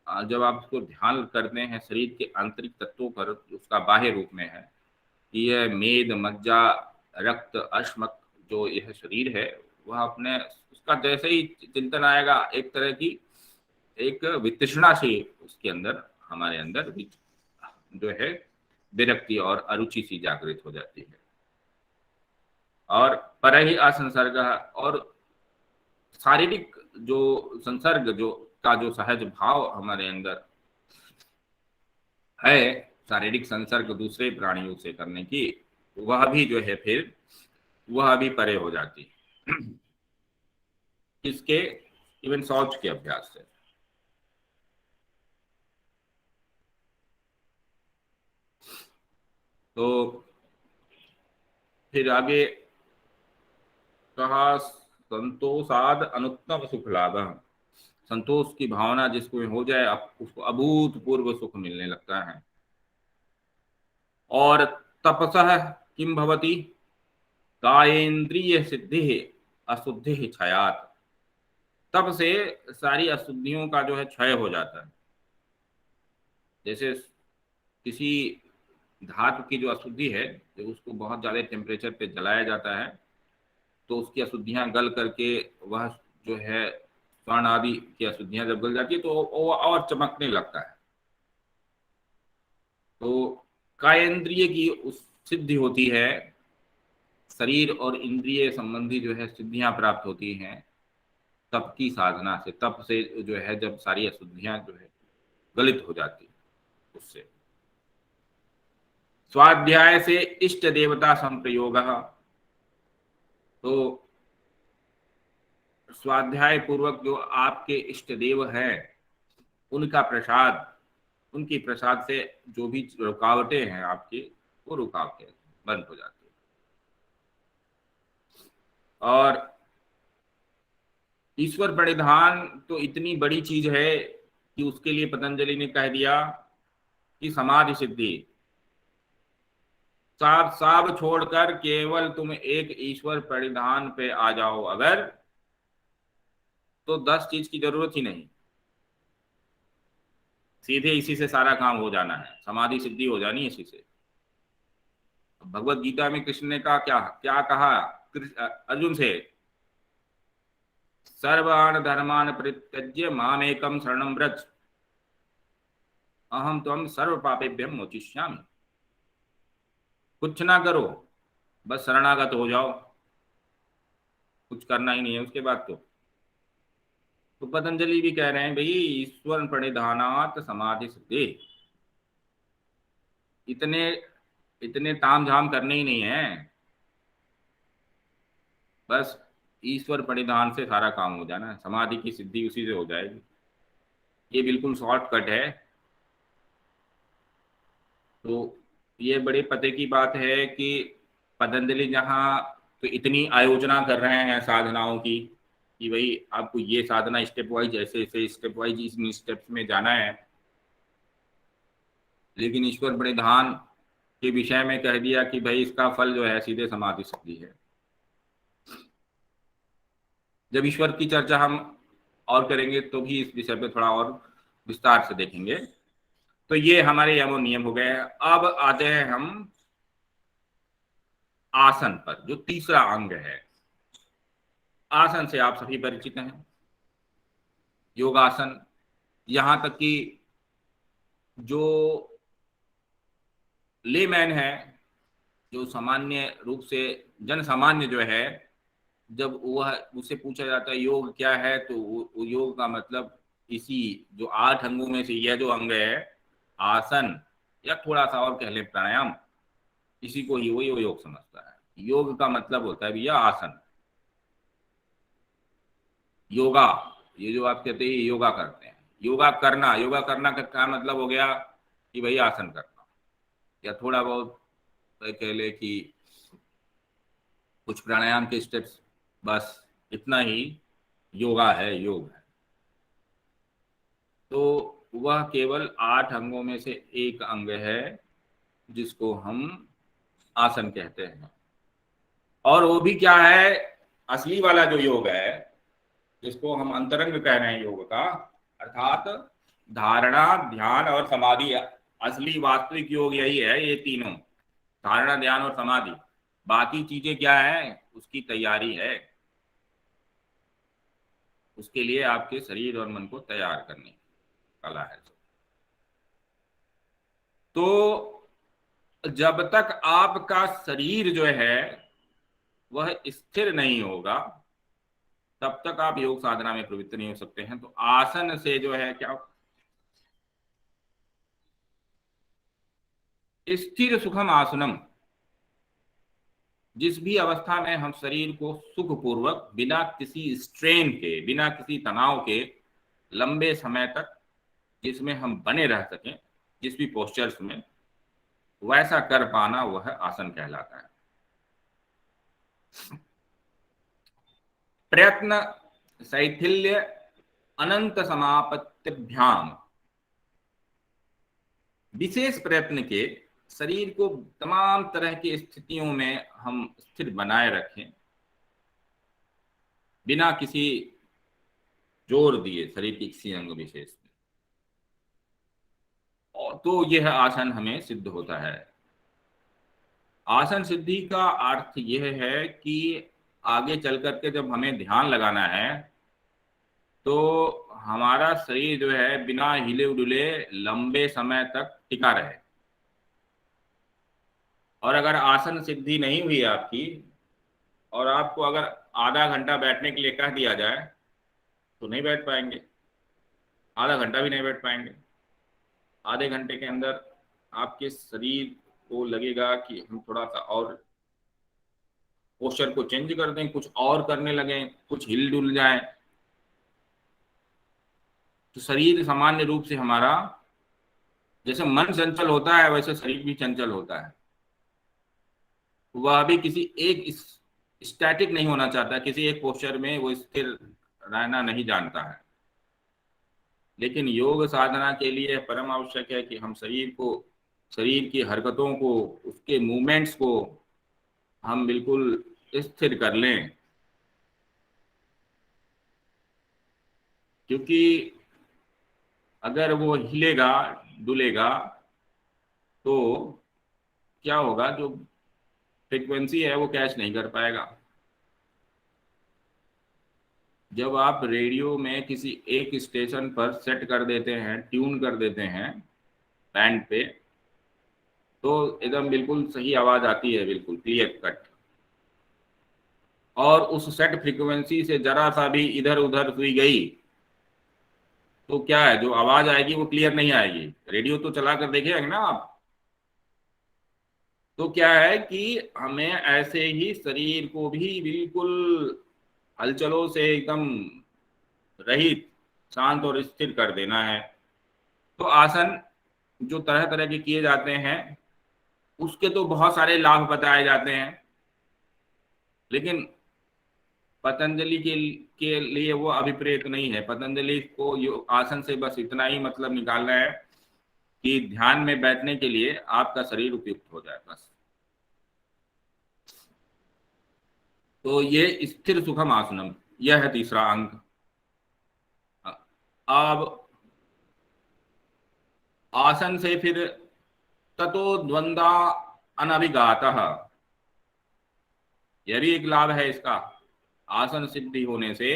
जब आप उसको ध्यान करते हैं शरीर के आंतरिक तत्वों पर, उसका बाह्य रूप में है कि यह मेद मज्जा रक्त अश्मक जो यह शरीर है, वह अपने उसका जैसे ही चिंतन आएगा एक तरह की एक वितृष्णा से उसके अंदर हमारे अंदर जो है विरक्ति और अरुचि सी जागृत हो जाती है। और पर ही असंसर्ग, और शारीरिक जो संसर्ग जो का जो सहज भाव हमारे अंदर है, शारीरिक संसर्ग दूसरे प्राणियों से करने की, वह भी जो है फिर वह भी परे हो जाती है इसके इवन शौच के अभ्यास से। तो फिर आगे कहा संतोषाद अनुत्तम सुख लाभ। संतोष की भावना जिसको हो जाए उसको अभूतपूर्व सुख मिलने लगता है। और तपसः किम भवति कायेन्द्रिय सिद्धि अशुद्धि क्षयात्। तप से सारी अशुद्धियों का जो है क्षय हो जाता है। जैसे किसी धातु की जो अशुद्धि है, जब उसको बहुत ज्यादा टेम्परेचर पे जलाया जाता है तो उसकी अशुद्धियां गल करके वह जो है स्वर्ण आदि की अशुद्धियां जब गल जाती है तो वो और चमकने लगता है। तो कायेन्द्रिय की उस सिद्धि होती है, शरीर और इंद्रिय संबंधी जो है सिद्धियां प्राप्त होती हैं तप की साधना से। तप से जो है जब सारी अशुद्धियां जो है गलित हो जाती उससे। स्वाध्याय से इष्ट देवता संप्रयोग। तो स्वाध्याय पूर्वक जो आपके इष्ट देव हैं उनका प्रसाद, उनकी प्रसाद से जो भी रुकावटें हैं आपकी, वो रुकावटें बंद हो जाती है। और ईश्वर प्रणिधान तो इतनी बड़ी चीज है कि उसके लिए पतंजलि ने कह दिया कि समाधि सिद्धि सब छोड़कर केवल तुम एक ईश्वर प्रणिधान पे आ जाओ अगर, तो 10 चीज की जरूरत ही नहीं, सीधे इसी से सारा काम हो जाना है, समाधि सिद्धि हो जानी है इसी से। भगवत गीता में कृष्ण ने कहा क्या कहा अर्जुन से, सर्वान धर्मान परित्यज्य मामेकम शरणं व्रज अहम त्वं सर्व पापेभ्यं मोचिष्यामि। कुछ ना करो, बस शरणागत हो जाओ, कुछ करना ही नहीं है उसके बाद। तो पतंजलि भी कह रहे हैं भाई ईश्वर प्रणिधानात् समाधि सिद्धि, इतने ताम झाम करने ही नहीं है, बस ईश्वर प्रणिधान से सारा काम हो जाना है, समाधि की सिद्धि उसी से हो जाएगी। ये बिल्कुल शॉर्टकट है। तो ये बड़े पते की बात है कि पतंजलि जहाँ तो इतनी आयोजना कर रहे हैं साधनाओं की कि भाई आपको ये साधना स्टेप वाइज ऐसे ऐसे स्टेप वाइज इन स्टेप्स में जाना है, लेकिन ईश्वर प्रणिधान के विषय में कह दिया कि भाई इसका फल जो है सीधे समाधि सिद्धि है। जब ईश्वर की चर्चा हम और करेंगे तो भी इस विषय पे थोड़ा और विस्तार से देखेंगे। तो ये हमारे यमो नियम हो गए। अब आते हैं हम आसन पर, जो तीसरा अंग है। आसन से आप सभी परिचित हैं, योगासन। यहाँ तक कि जो लेमैन है, जो सामान्य रूप से जन सामान्य जो है, जब वह उससे पूछा जाता है योग क्या है, तो वो योग का मतलब इसी जो 8 अंगों में से यह जो अंग है आसन, या थोड़ा सा और कह लें प्राणायाम, इसी को ही वो योग समझता है। योग का मतलब होता है भैया आसन, योगा। ये जो आप कहते हैं योगा करते हैं, योगा करना का क्या मतलब हो गया कि भाई आसन करना, या थोड़ा बहुत कह ले कि कुछ प्राणायाम के स्टेप्स, बस इतना ही योगा है, योग है। तो वह केवल 8 अंगों में से एक अंग है जिसको हम आसन कहते हैं। और वो भी क्या है, असली वाला जो योग है, जिसको हम अंतरंग कह रहे हैं योग का, अर्थात धारणा, ध्यान और समाधि। असली वास्तविक योग यही है, ये तीनों, धारणा, ध्यान और समाधि। बाकी चीजें क्या है, उसकी तैयारी है, उसके लिए आपके शरीर और मन को तैयार करने की कला है। तो जब तक आपका शरीर जो है वह स्थिर नहीं होगा, तब तक आप योग साधना में प्रवृत्त नहीं हो सकते हैं। तो आसन से जो है क्या, स्थिर सुखम आसनम, जिस भी अवस्था में हम शरीर को सुखपूर्वक, बिना किसी स्ट्रेन के, बिना किसी तनाव के लंबे समय तक जिसमें हम बने रह सकें, जिस भी पोस्चर्स में, वैसा कर पाना वह आसन कहलाता है। प्रयत्न शैथिल्य अनंत समापत्तिभ्याम, विशेष प्रयत्न के शरीर को तमाम तरह की स्थितियों में हम स्थिर बनाए रखें, बिना किसी जोर दिए शरीर के किसी अंग विशेष में, और तो यह आसन हमें सिद्ध होता है। आसन सिद्धि का अर्थ यह है कि आगे चल करके जब हमें ध्यान लगाना है तो हमारा शरीर जो है बिना हिले डुले लंबे समय तक टिका रहे। और अगर आसन सिद्धि नहीं हुई आपकी, और आपको अगर आधा घंटा बैठने के लिए कह दिया जाए तो नहीं बैठ पाएंगे, आधा घंटा भी नहीं बैठ पाएंगे। आधे घंटे के अंदर आपके शरीर को लगेगा कि हम थोड़ा सा और पोस्चर को चेंज कर दें, कुछ और करने लगें, कुछ हिल डुल जाए। तो शरीर सामान्य रूप से हमारा, जैसे मन चंचल होता है वैसे शरीर भी चंचल होता है। वह भी किसी एक स्टैटिक नहीं होना चाहता, किसी एक पोस्चर में वो स्थिर रहना नहीं जानता है। लेकिन योग साधना के लिए परम आवश्यक है कि हम शरीर को, शरीर की हरकतों को, उसके मूवमेंट्स को हम बिल्कुल स्थिर कर लें। क्योंकि अगर वो हिलेगा डुलेगा तो क्या होगा, जो फ्रीक्वेंसी है वो कैच नहीं कर पाएगा। जब आप रेडियो में किसी एक स्टेशन पर सेट कर देते हैं, ट्यून कर देते हैं बैंड पे, तो एकदम बिल्कुल सही आवाज आती है, बिल्कुल क्लियर कट। और उस सेट फ्रीक्वेंसी से जरा सा भी इधर उधर हुई गई तो क्या है, जो आवाज आएगी वो क्लियर नहीं आएगी। रेडियो तो चला कर देखिएगा ना आप। तो क्या है कि हमें ऐसे ही शरीर को भी बिल्कुल हलचलों से एकदम रहित, शांत और स्थिर कर देना है। तो आसन जो तरह तरह के किए जाते हैं उसके तो बहुत सारे लाभ बताए जाते हैं, लेकिन पतंजलि के लिए वो अभिप्रेत नहीं है। पतंजलि को यो आसन से बस इतना ही मतलब निकालना है कि ध्यान में बैठने के लिए आपका शरीर उपयुक्त हो जाए, बस। तो ये स्थिर सुखम आसनम, यह है तीसरा अंग। अब आसन से फिर ततो द्वंद्वा अनभिघातः, यह भी एक लाभ है इसका। आसन सिद्धि होने से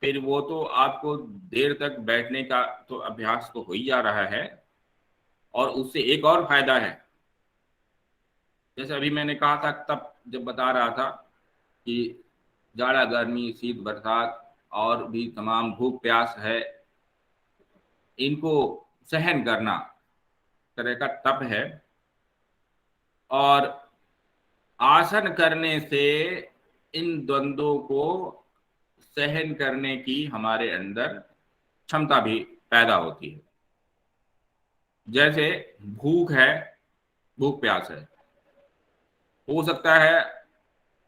फिर वो तो आपको देर तक बैठने का तो अभ्यास तो हो ही जा रहा है, और उससे एक और फायदा है। जैसे अभी मैंने कहा था, तब जब बता रहा था कि जाड़ा गर्मी शीत बरसात और भी तमाम भूख प्यास है, इनको सहन करना तरह का तप है। और आसन करने से इन द्वंद्वों को सहन करने की हमारे अंदर क्षमता भी पैदा होती है। जैसे भूख है, भूख प्यास है, हो सकता है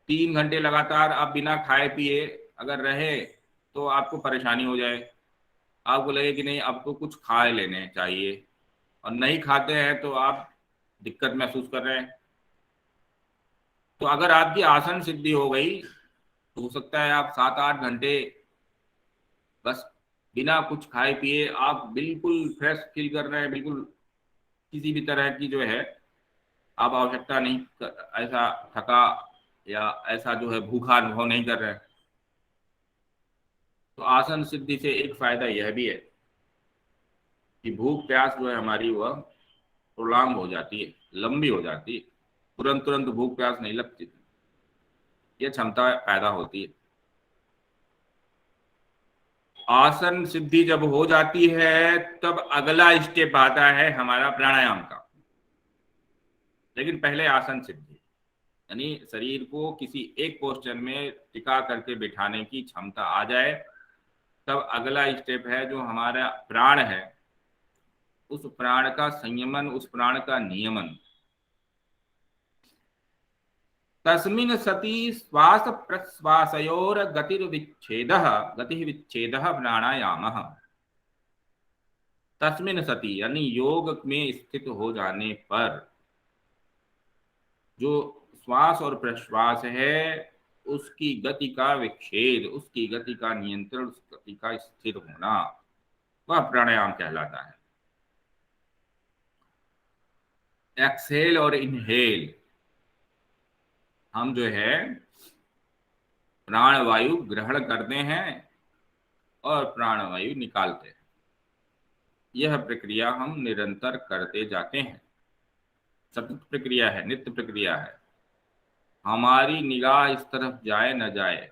3 घंटे लगातार आप बिना खाए पिए अगर रहे तो आपको परेशानी हो जाए, आपको लगे कि नहीं अब तो कुछ खा लेने चाहिए, और नहीं खाते हैं तो आप दिक्कत महसूस कर रहे हैं। तो अगर आपकी आसन सिद्धि हो गई तो हो सकता है आप 7-8 घंटे बस बिना कुछ खाए पिए आप बिल्कुल फ्रेश फील कर रहे हैं, बिल्कुल किसी भी तरह की जो है आप आवश्यकता नहीं ऐसा थका या ऐसा जो है भूखा अनुभव नहीं कर रहे हैं। तो आसन सिद्धि से एक फायदा यह भी है कि भूख प्यास जो है हमारी वह प्रोलॉन्ग हो जाती है, लंबी हो जाती है, तुरंत तुरंत भूख प्यास नहीं लगती, ये क्षमता पैदा होती है। आसन सिद्धि जब हो जाती है तब अगला स्टेप आता है हमारा प्राणायाम का। लेकिन पहले आसन सिद्धि यानी शरीर को किसी एक पोस्चर में टिका करके बिठाने की क्षमता आ जाए, तब अगला स्टेप है जो हमारा प्राण है, उस प्राण का संयमन, उस प्राण का नियमन। तस्मिन् सति श्वास प्रश्वासयोर गतिर्विच्छेदः प्राणायामः। तस्मिन् सति यानी योग में स्थित हो जाने पर जो श्वास और प्रश्वास है उसकी गति का विच्छेद, उसकी गति का नियंत्रण, उस गति का स्थिर होना, वह प्राणायाम कहलाता है। एक्सहेल और इनहेल, हम जो है प्राण वायु ग्रहण करते हैं और प्राण वायु निकालते हैं, यह प्रक्रिया हम निरंतर करते जाते हैं। सतत प्रक्रिया है, नित्य प्रक्रिया है। हमारी निगाह इस तरफ जाए न जाए,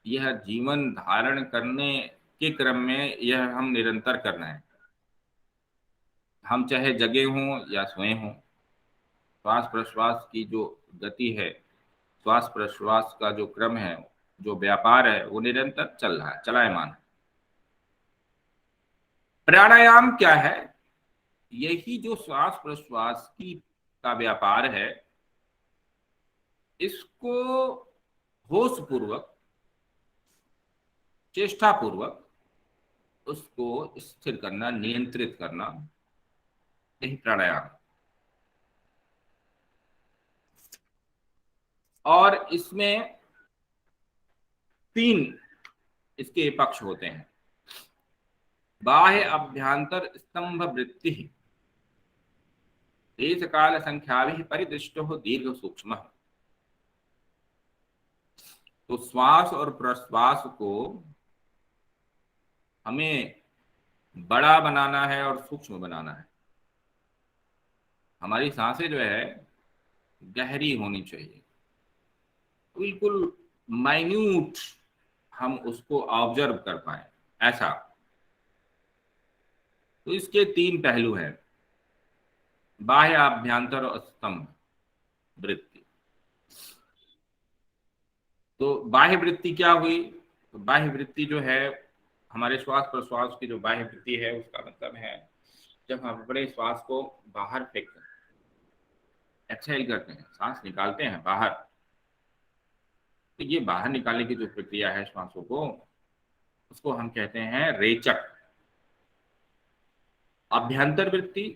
यह जीवन धारण करने के क्रम में यह हम निरंतर कर रहे हैं। हम चाहे जगे हों या सोए हों, श्वास प्रश्वास की जो गति है, श्वास प्रश्वास का जो क्रम है, जो व्यापार है, वो निरंतर चल रहा है, चलायमान है। प्राणायाम क्या है? यही जो श्वास प्रश्वास की का व्यापार है, इसको होश पूर्वक, चेष्टा पूर्वक उसको स्थिर करना, नियंत्रित करना, यही प्राणायाम। और इसमें 3 इसके पक्ष होते हैं। बाह्य अभ्यंतर स्तंभ वृत्ति, देश काल संख्या परिदृष्टो दीर्घ सूक्ष्म। तो श्वास और प्रश्वास को हमें बड़ा बनाना है और सूक्ष्म बनाना है। हमारी सांसें जो है गहरी होनी चाहिए, बिल्कुल माइन्यूट हम उसको ऑब्जर्व कर पाए, ऐसा। तो इसके 3 पहलू हैं, बाह्य अभ्यंतर और स्तंभ वृत्ति। तो बाह्य वृत्ति क्या हुई? तो बाह्य वृत्ति जो है हमारे श्वास प्रश्वास की जो बाह्य वृत्ति है, उसका मतलब है जब हम अपने श्वास को बाहर फेंकते हैं, एक्सहेल करते हैं, सांस निकालते हैं बाहर, तो ये बाहर निकालने की जो प्रक्रिया है श्वासों को, उसको हम कहते हैं रेचक। अभ्यंतर वृत्ति,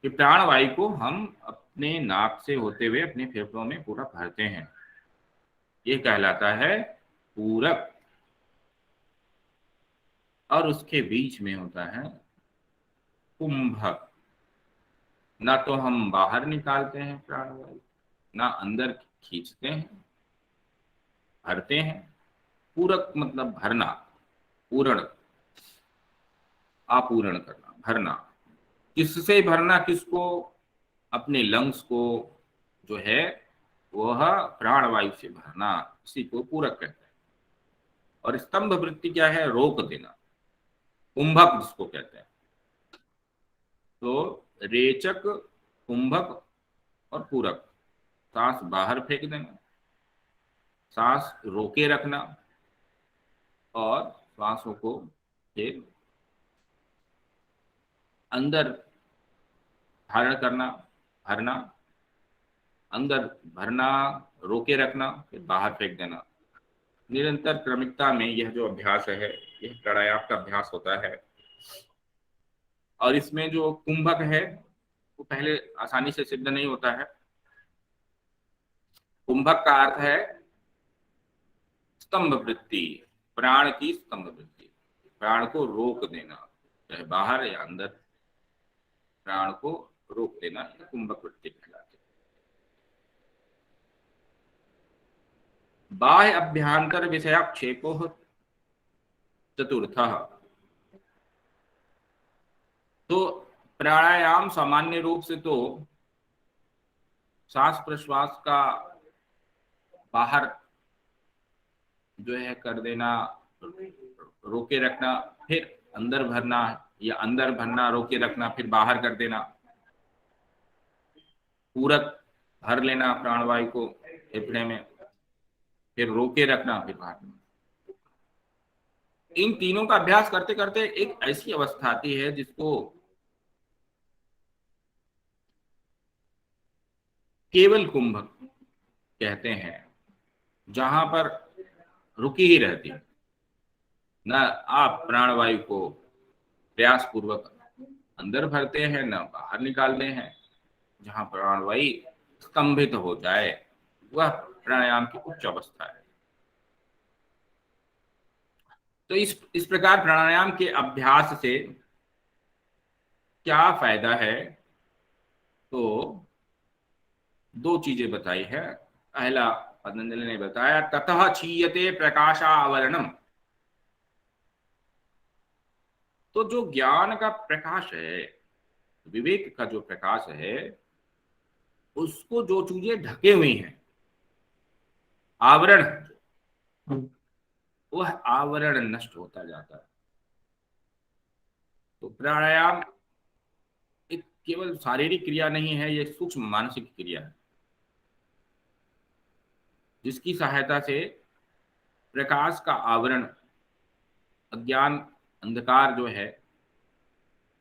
कि प्राण वायु को हम अपने नाक से होते हुए अपने फेफड़ों में पूरा भरते हैं, ये कहलाता है पूरक। और उसके बीच में होता है कुंभक। ना तो हम बाहर निकालते हैं प्राण वायु, ना अंदर खींचते हैं, भरते हैं, पूरक मतलब भरना, पूर्ण, आपूर्ण करना, भरना। किससे भरना? किसको? अपने लंग्स को जो है वह प्राणवायु से भरना, इसी को पूरक कहते हैं। और स्तंभ वृत्ति क्या है? रोक देना, कुंभक जिसको कहते हैं। तो रेचक, कुंभक और पूरक। सांस बाहर फेंक देना, सांस रोके रखना, और सांसों को फिर अंदर धारण करना, भरना, अंदर भरना, रोके रखना, फिर बाहर फेंक देना। निरंतर क्रमिकता में यह जो अभ्यास है, यह प्राणायाम का अभ्यास होता है। और इसमें जो कुंभक है वो पहले आसानी से सिद्ध नहीं होता है। कुंभक का अर्थ है स्तंभ वृत्ति, प्राण की स्तंभ वृत्ति, प्राण को रोक देना, चाहे बाहर या अंदर, प्राण को रोक देना, यह कुंभक वृत्ति कहलाती है। बाह्य अभ्यांतर विषयाक्षेपो चतुर्थः। तो प्राणायाम सामान्य रूप से तो सांस प्रश्वास का बाहर जो है कर देना, रोके रखना, फिर अंदर भरना, या अंदर भरना, रोके रखना, फिर बाहर कर देना। पूरक भर लेना प्राणवायु को फेफड़े में, फिर रोके रखना, फिर बाहर। इन तीनों का अभ्यास करते करते एक ऐसी अवस्था आती है जिसको केवल कुंभक कहते हैं, जहां पर रुकी ही रहती है, न आप प्राणवायु को प्रयास पूर्वक अंदर भरते हैं न बाहर निकालते हैं। जहां प्राणवायु स्तंभित हो जाए वह प्राणायाम की उच्च अवस्था है। तो इस प्रकार प्राणायाम के अभ्यास से क्या फायदा है? तो दो चीजें बताई है। पहला पतंजलि ने बताया, ततः क्षीयते प्रकाशावरणम। तो जो ज्ञान का प्रकाश है, विवेक का जो प्रकाश है, उसको जो चीजें ढके हुई हैं, आवरण, वह आवरण नष्ट होता जाता है। तो प्राणायाम एक केवल शारीरिक क्रिया नहीं है, यह सूक्ष्म मानसिक क्रिया है, जिसकी सहायता से प्रकाश का आवरण, अज्ञान, अंधकार जो है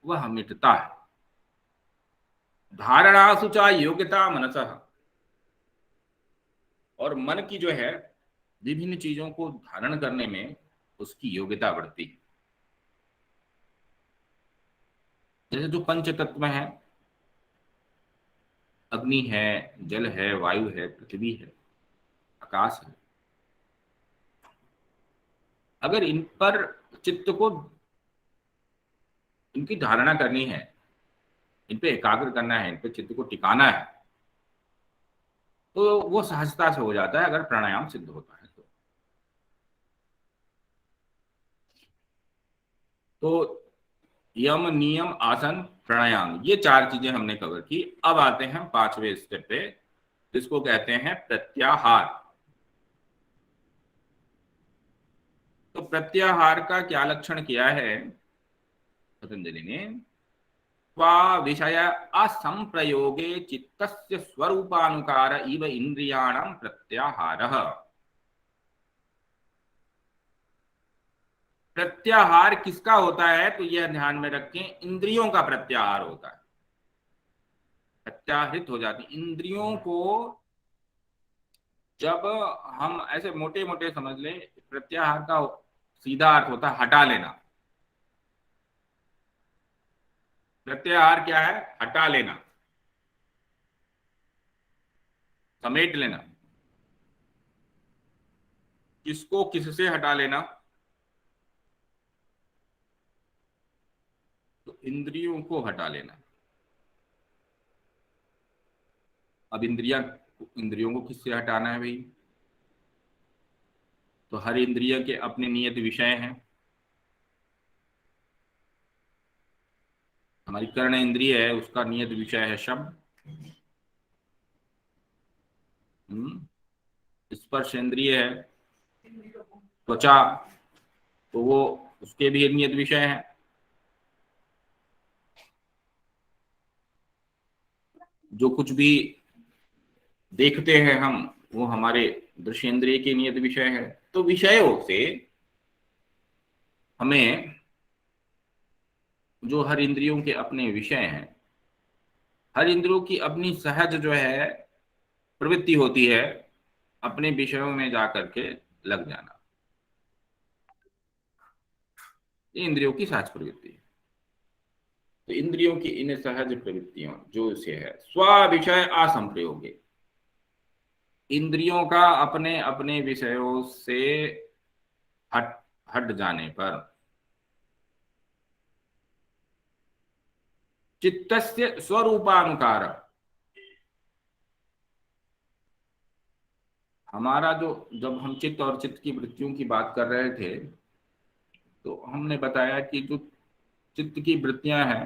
वह मिटता है। धारणासु च योग्यता मनसः। और मन की जो है विभिन्न चीजों को धारण करने में उसकी योग्यता बढ़ती है। जैसे जो पंच तत्व है, अग्नि है, जल है, वायु है, पृथ्वी है, आकाश है, अगर इन पर चित्त को, इनकी धारणा करनी है, इन पे एकाग्र करना है, इन पे चित्त को टिकाना है, तो वो सहजता से हो जाता है अगर प्राणायाम सिद्ध होता है तो यम, नियम, आसन, प्राणायाम, ये चार चीजें हमने कवर की। अब आते हैं पांचवें स्टेप पे, जिसको कहते हैं प्रत्याहार। तो प्रत्याहार का क्या लक्षण किया है पतंजलि ने? त्वा विषय असंप्रयोगे चित्तस्य स्वरूपानुकार इव इंद्रियाणां प्रत्याहारः। प्रत्याहार किसका होता है? तो यह ध्यान में रखें, इंद्रियों का प्रत्याहार होता है। प्रत्याहृत हो जाती इंद्रियों को। जब हम ऐसे मोटे मोटे समझ लें, प्रत्याहार का सीधा अर्थ होता है हटा लेना। प्रत्याहार क्या है? हटा लेना, समेट लेना। किसको किससे हटा लेना? तो इंद्रियों को हटा लेना। अब इंद्रियों को किससे हटाना है भाई? तो हर इंद्रिय के अपने नियत विषय हैं। हमारी कर्ण इंद्रिय है, उसका नियत विषय है शब्द। स्पर्श इंद्रिय है त्वचा, तो वो उसके भी नियत विषय है। जो कुछ भी देखते हैं हम, वो हमारे दृश्येंद्रिय के नियत विषय है। तो विषयों से हमें, जो हर इंद्रियों के अपने विषय हैं, हर इंद्रियों की अपनी सहज जो है प्रवृत्ति होती है अपने विषयों में जाकर के लग जाना। ये इंद्रियों की सहज प्रवृत्ति है। तो इंद्रियों की इन सहज प्रवृत्तियों जो से है स्व विषय असंप्रयोगे, इंद्रियों का अपने अपने विषयों से हट हट जाने पर चित्तस्य स्वरूपानुकार, हमारा जो, जब हम चित्त और चित्त की वृत्तियों की बात कर रहे थे तो हमने बताया कि जो चित्त की वृत्तियां हैं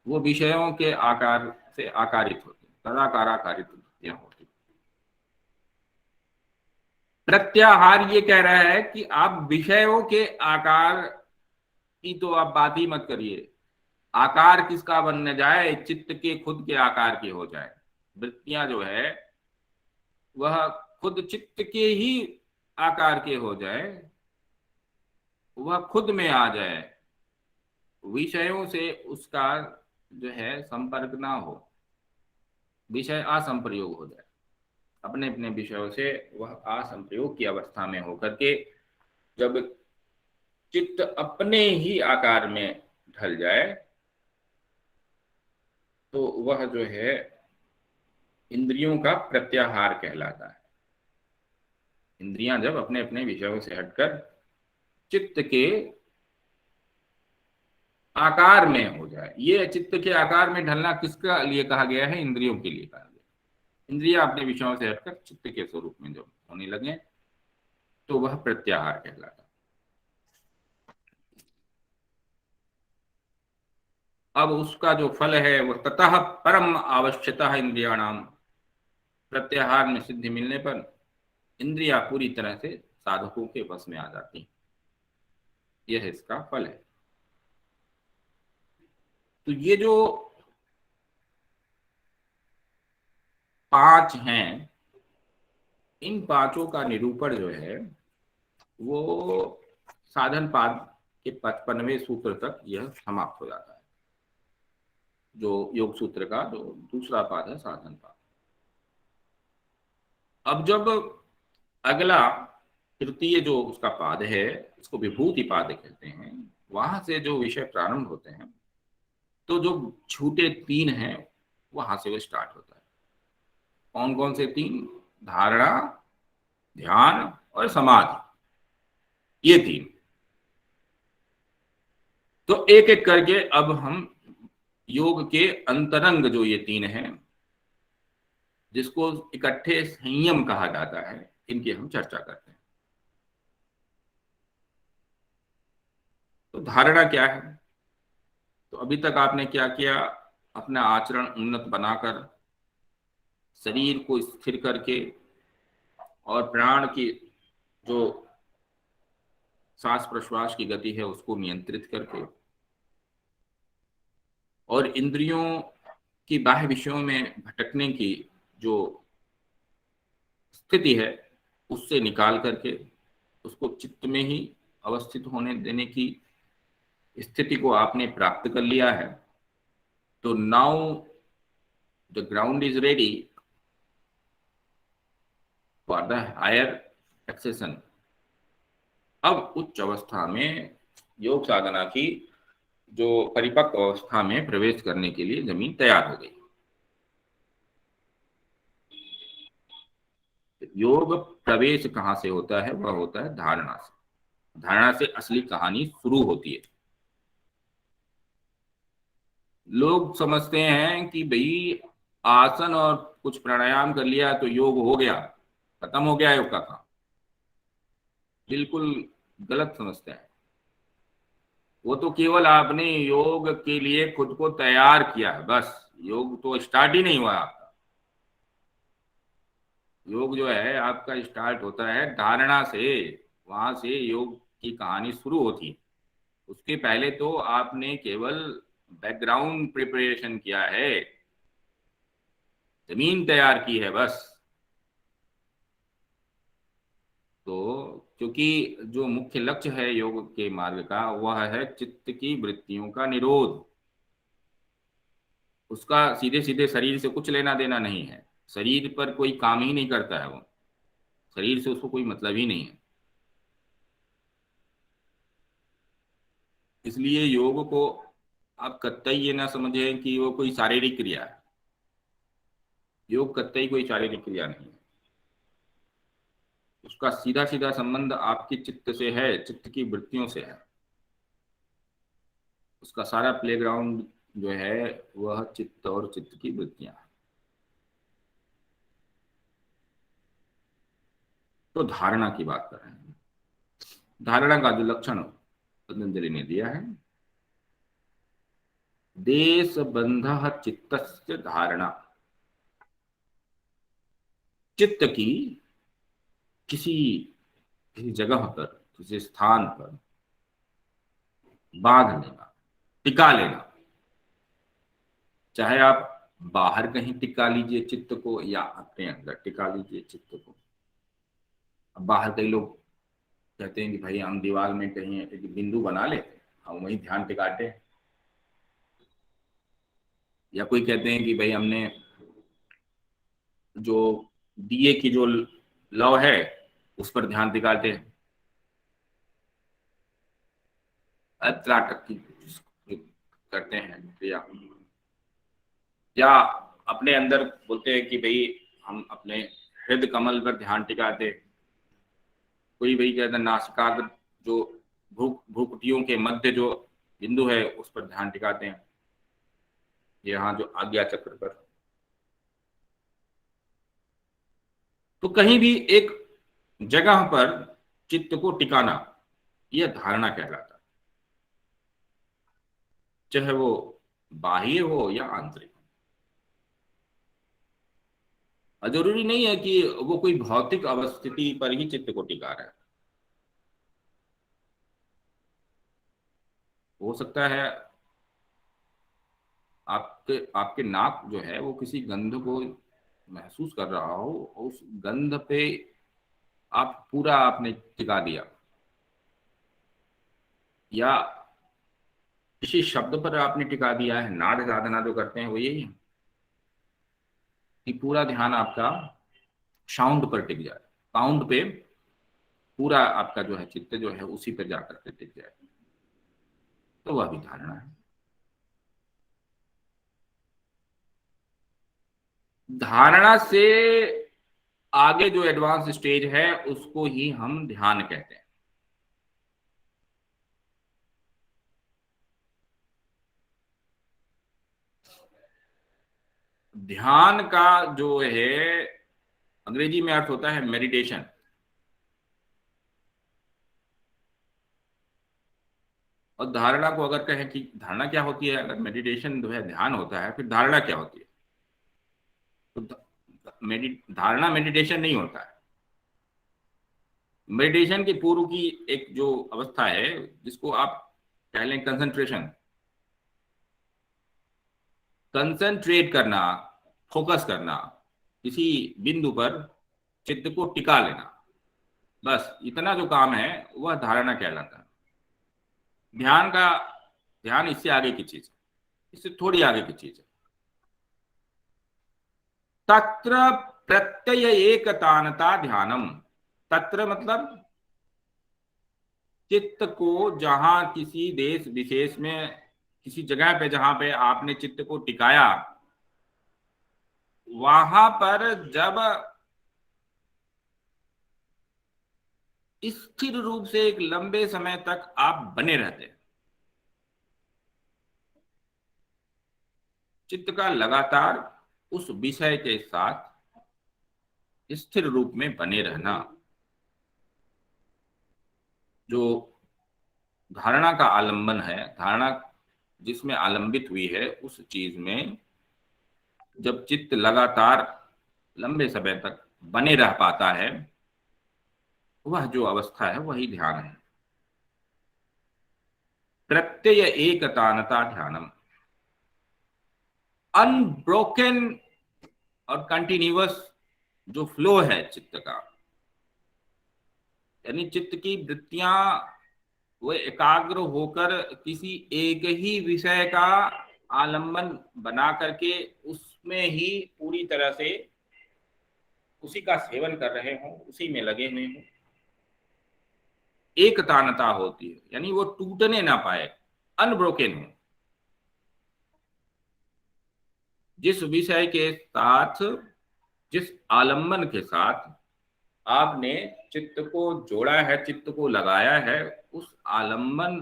वो विषयों के आकार से आकारित होती, तदाकार आकारित वृत्तियां होती। प्रत्याहार ये कह रहा है कि आप विषयों के आकार की तो आप बात ही मत करिए, आकार किसका बनने जाए, चित्त के खुद के आकार की हो जाए। वृत्तियां जो है वह खुद चित्त के ही आकार के हो जाए, वह खुद में आ जाए, विषयों से उसका जो है संपर्क ना हो, विषय असंप्रयोग हो जाए, अपने अपने विषयों से वह असंप्रयोग की अवस्था में होकर के जब चित्त अपने ही आकार में ढल जाए तो वह जो है इंद्रियों का प्रत्याहार कहलाता है। इंद्रियां जब अपने अपने विषयों से हटकर चित्त के आकार में हो जाए, ये चित्त के आकार में ढलना किसका लिए कहा गया है? इंद्रियों के लिए कहा गया। इंद्रियां अपने विषयों से हटकर चित्त के स्वरूप में जब होने लगे तो वह प्रत्याहार कहलाता। अब उसका जो फल है वह ततः परम आवश्यकता इंद्रियाणाम, प्रत्याहार में सिद्धि मिलने पर इंद्रियां पूरी तरह से साधकों के वश में आ जाती, यह इसका फल है। तो ये जो 5 हैं, इन 5 का निरूपण जो है वो साधन पाद के 55वें सूत्र तक यह समाप्त हो जाता है। जो योग सूत्र का जो दूसरा पाद है साधन पाद। अब जब अगला तृतीय जो उसका पाद है, इसको विभूति पाद कहते हैं, वहां से जो विषय प्रारंभ होते हैं तो जो छूटे 3 हैं वहां से वो स्टार्ट होता है। कौन कौन से 3? धारणा, ध्यान और समाधि, ये 3। तो एक एक करके अब हम योग के अंतरंग जो ये 3 हैं, जिसको इकट्ठे संयम कहा जाता है, इनकी हम चर्चा करते हैं। तो धारणा क्या है? तो अभी तक आपने क्या किया? अपना आचरण उन्नत बनाकर, शरीर को स्थिर करके और प्राण की जो सांस प्रश्वास की गति है उसको नियंत्रित करके और इंद्रियों की बाह्य विषयों में भटकने की जो स्थिति है उससे निकाल करके उसको चित्त में ही अवस्थित होने देने की स्थिति को आपने प्राप्त कर लिया है। तो now the ground is ready for the higher accession. अब उच्च अवस्था में योग साधना की जो परिपक्व अवस्था में प्रवेश करने के लिए जमीन तैयार हो गई। योग प्रवेश कहां से होता है? वह होता है धारणा से। धारणा से असली कहानी शुरू होती है। लोग समझते हैं कि भाई आसन और कुछ प्राणायाम कर लिया तो योग हो गया, खत्म हो गया योग का काम। बिल्कुल गलत समझते हैं। वो तो केवल आपने योग के लिए खुद को तैयार किया है, बस। योग तो स्टार्ट ही नहीं हुआ आपका। योग जो है आपका स्टार्ट होता है धारणा से, वहां से योग की कहानी शुरू होती है। उसके पहले तो आपने केवल बैकग्राउंड प्रिपरेशन किया है, जमीन तैयार की है बस। तो क्योंकि जो मुख्य लक्ष्य है योग के मार्ग का वह है चित्त की वृत्तियों का निरोध। उसका सीधे सीधे शरीर से कुछ लेना देना नहीं है, शरीर पर कोई काम ही नहीं करता है वो, शरीर से उसको कोई मतलब ही नहीं है। इसलिए योग को आप कतई ये ना समझें कि वो कोई शारीरिक क्रिया है। योग कतई कोई शारीरिक क्रिया नहीं है। उसका सीधा सीधा संबंध आपके चित्त से है, चित्त की वृत्तियों से है। उसका सारा प्लेग्राउंड जो है वह चित्त और चित्त की वृत्तियां हैं। तो धारणा की बात कर रहे हैं। धारणा का जो लक्षण पतंजलि ने दिया है, देश बंध चित्तस्य धारणा। चित्त की किसी किसी जगह पर, किसी स्थान पर बांध लेना, टिका लेना। चाहे आप बाहर कहीं टिका लीजिए चित्त को या अपने अंदर टिका लीजिए चित्त को। अब बाहर कई लोग कहते हैं कि भाई हम दीवार में कहीं एक बिंदु बना ले, हम वहीं ध्यान टिकाते हैं। या कोई कहते हैं कि भाई हमने जो दिए की जो लौ है उस पर ध्यान टिकाते हैं। त्राटक की करते हैं क्रिया, या अपने अंदर बोलते हैं कि भाई हम अपने हृदय कमल पर ध्यान टिकाते हैं। कोई भाई कहता है नासिकाग्र जो भ्रुकुटियों के मध्य जो बिंदु है उस पर ध्यान टिकाते हैं, यहाँ जो आज्ञा चक्र पर। तो कहीं भी एक जगह पर चित्त को टिकाना यह धारणा कहलाता है, चाहे वो बाह्य हो या आंतरिक। जरूरी नहीं है कि वो कोई भौतिक अवस्थिति पर ही चित्त को टिका रहा है। हो सकता है आपके आपके नाक जो है वो किसी गंध को महसूस कर रहा हो, उस गंध पे आप पूरा आपने टिका दिया, या किसी शब्द पर आपने टिका दिया है। नाद साधना जो करते हैं वो यही है कि पूरा ध्यान आपका साउंड पर टिक जाए, साउंड पे पूरा आपका जो है चित्त जो है उसी पर जाकर के टिक जाए। तो वह भी धारणा है। धारणा से आगे जो एडवांस स्टेज है उसको ही हम ध्यान कहते हैं। ध्यान का जो है अंग्रेजी में अर्थ होता है मेडिटेशन। और धारणा को अगर कहें कि धारणा क्या होती है, अगर मेडिटेशन जो है ध्यान होता है, फिर धारणा क्या होती है? तो धारणा मेडिटेशन नहीं होता है। मेडिटेशन के पूर्व की एक जो अवस्था है जिसको आप कह लें कंसंट्रेशन, कंसंट्रेट करना, फोकस करना, किसी बिंदु पर चित्त को टिका लेना, बस इतना जो काम है वह धारणा कहलाता है। ध्यान इससे आगे की चीज है, इससे थोड़ी आगे की चीज है। तत्र प्रत्यय एकतानता ध्यानम। तत्र मतलब चित्त को जहां किसी देश विशेष में, किसी जगह पे जहां पे आपने चित्त को टिकाया, वहां पर जब स्थिर रूप से एक लंबे समय तक आप बने रहते हैं, चित्त का लगातार उस विषय के साथ स्थिर रूप में बने रहना, जो धारणा का आलंबन है, धारणा जिसमें आलंबित हुई है, उस चीज में जब चित्त लगातार लंबे समय तक बने रह पाता है, वह जो अवस्था है वही ध्यान है। प्रत्यय एकतानता ध्यानम, अनब्रोकन और कंटिन्यूअस जो फ्लो है चित्त का, यानी चित्त की वृत्तियां वो एकाग्र होकर किसी एक ही विषय का आलंबन बना करके उसमें ही पूरी तरह से उसी का सेवन कर रहे हों, उसी में लगे हुए हों, एक तानता होती है, यानी वो टूटने ना पाए, अनब्रोकन हो। जिस विषय के साथ, जिस आलंबन के साथ आपने चित्त को जोड़ा है, चित्त को लगाया है, उस आलंबन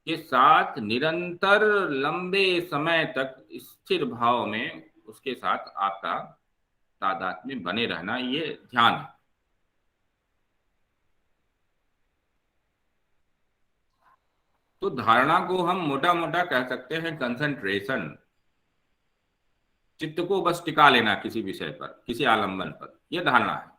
के साथ निरंतर लंबे समय तक स्थिर भाव में उसके साथ आपका तादात्म्य बने रहना, ये ध्यान है। तो धारणा को हम मोटा मोटा कह सकते हैं कंसंट्रेशन, चित्त को बस टिका लेना किसी विषय पर, किसी आलंबन पर, यह धारणा है।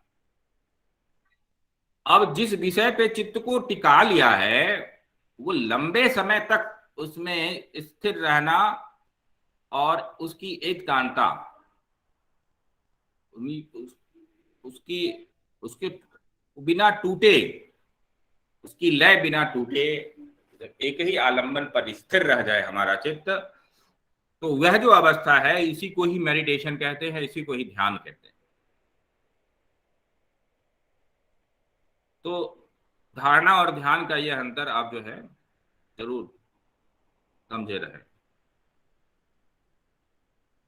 अब जिस विषय पे चित्त को टिका लिया है, वो लंबे समय तक उसमें स्थिर रहना और उसकी एकतानता, उसकी उसके बिना टूटे, उसकी लय बिना टूटे, जब एक ही आलंबन पर स्थिर रह जाए हमारा चित्त, तो वह जो अवस्था है, इसी को ही मेडिटेशन कहते हैं, इसी को ही ध्यान कहते हैं। तो धारणा और ध्यान का यह अंतर आप जो है जरूर समझे रहे।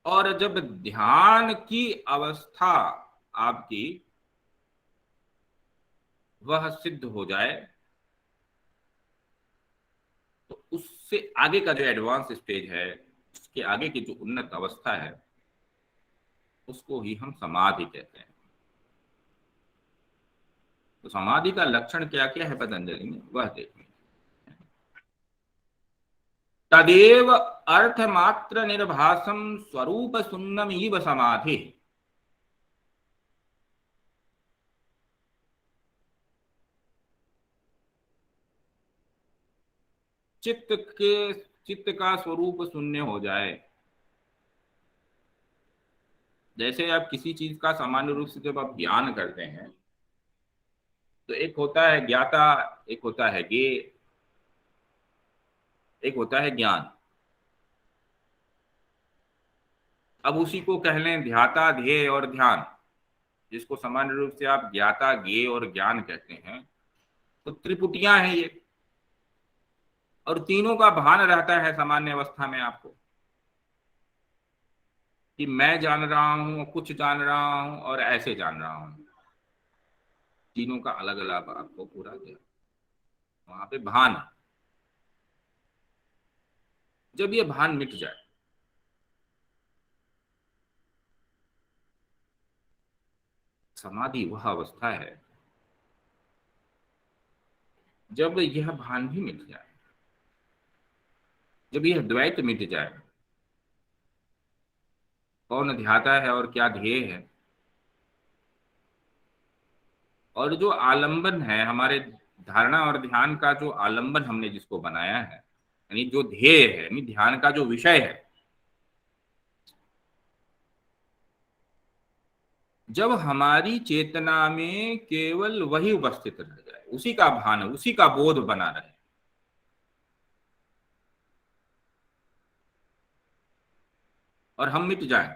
और जब ध्यान की अवस्था आपकी वह सिद्ध हो जाए, तो उससे आगे का जो एडवांस स्टेज है, उसके आगे की जो उन्नत अवस्था है, उसको ही हम समाधि कहते हैं। तो समाधि का लक्षण क्या क्या है पतंजलि में, वह देखिए। तदेव अर्थमात्र निर्भासम स्वरूप सुन्नमीव समाधि। चित्त का स्वरूप शून्य हो जाए। जैसे आप किसी चीज का सामान्य रूप से जब आप ज्ञान करते हैं, तो एक होता है ज्ञाता, एक होता है ज्ञेय, एक होता है ज्ञान। अब उसी को कह लें ध्याता, ध्येय और ध्यान, जिसको सामान्य रूप से आप ज्ञाता, ज्ञेय और ज्ञान कहते हैं। तो त्रिपुटियां हैं ये, और तीनों का भान रहता है सामान्य अवस्था में आपको, कि मैं जान रहा हूं, कुछ जान रहा हूं और ऐसे जान रहा हूं। तीनों का अलग अलग आपको पूरा दिया, वहां पे भान। जब ये भान मिट जाए, समाधि वह अवस्था है जब यह भान भी मिट जाए, जब यह द्वैत मिट जाए, कौन ध्याता है और क्या ध्येय है, और जो आलंबन है हमारे धारणा और ध्यान का, जो आलंबन हमने जिसको बनाया है, यानी जो ध्येय है, यानी ध्यान का जो विषय है, जब हमारी चेतना में केवल वही उपस्थित रह जाए, उसी का भान, उसी का बोध बना रहे, और हम मिट जाएं,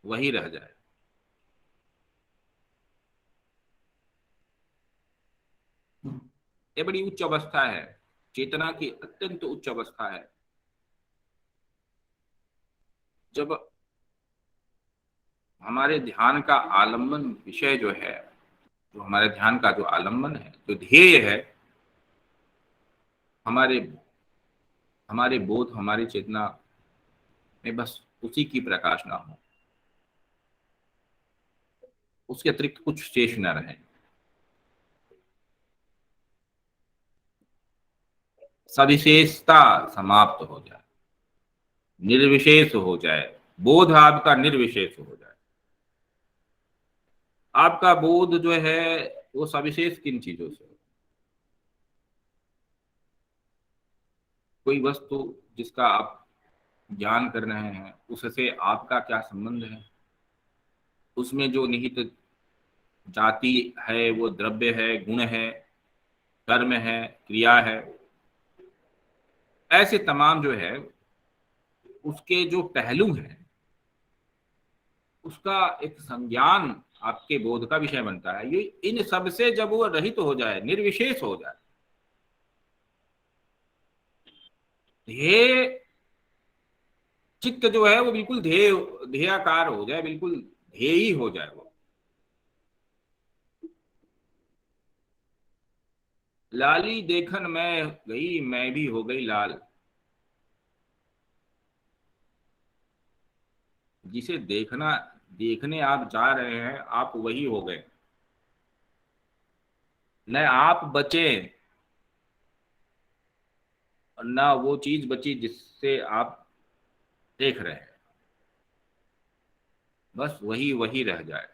वही रह जाए, ये बड़ी उच्च अवस्था है, चेतना की अत्यंत उच्च अवस्था है। जब हमारे ध्यान का आलंबन विषय जो है, जो हमारे ध्यान का जो आलंबन है, जो ध्येय है, हमारे हमारे बोध, हमारी चेतना में बस उसी की प्रकाश ना हो, उसके अतिरिक्त कुछ शेष न रहे, सविशेषता समाप्त हो जाए, निर्विशेष हो जाए, बोध आपका निर्विशेष हो जाए। आपका बोध जो है वो सविशेष किन चीजों से? कोई वस्तु जिसका आप ज्ञान कर रहे हैं, उससे आपका क्या संबंध है? उसमें जो निहित जाति है, वो द्रव्य है, गुण है, कर्म है, क्रिया है, ऐसे तमाम जो है उसके जो पहलू हैं, उसका एक संज्ञान आपके बोध का विषय बनता है। ये इन सब से जब वो रहित हो जाए, निर्विशेष हो जाए, ध्येय चित्त जो है वो बिल्कुल ध्येयाकार हो जाए, बिल्कुल ध्येय ही हो जाए वो। लाली देखन मैं गई, मैं भी हो गई लाल। जिसे देखने आप जा रहे हैं, आप वही हो गए। न आप बचे और न वो चीज बची जिससे आप देख रहे हैं, बस वही वही रह जाए।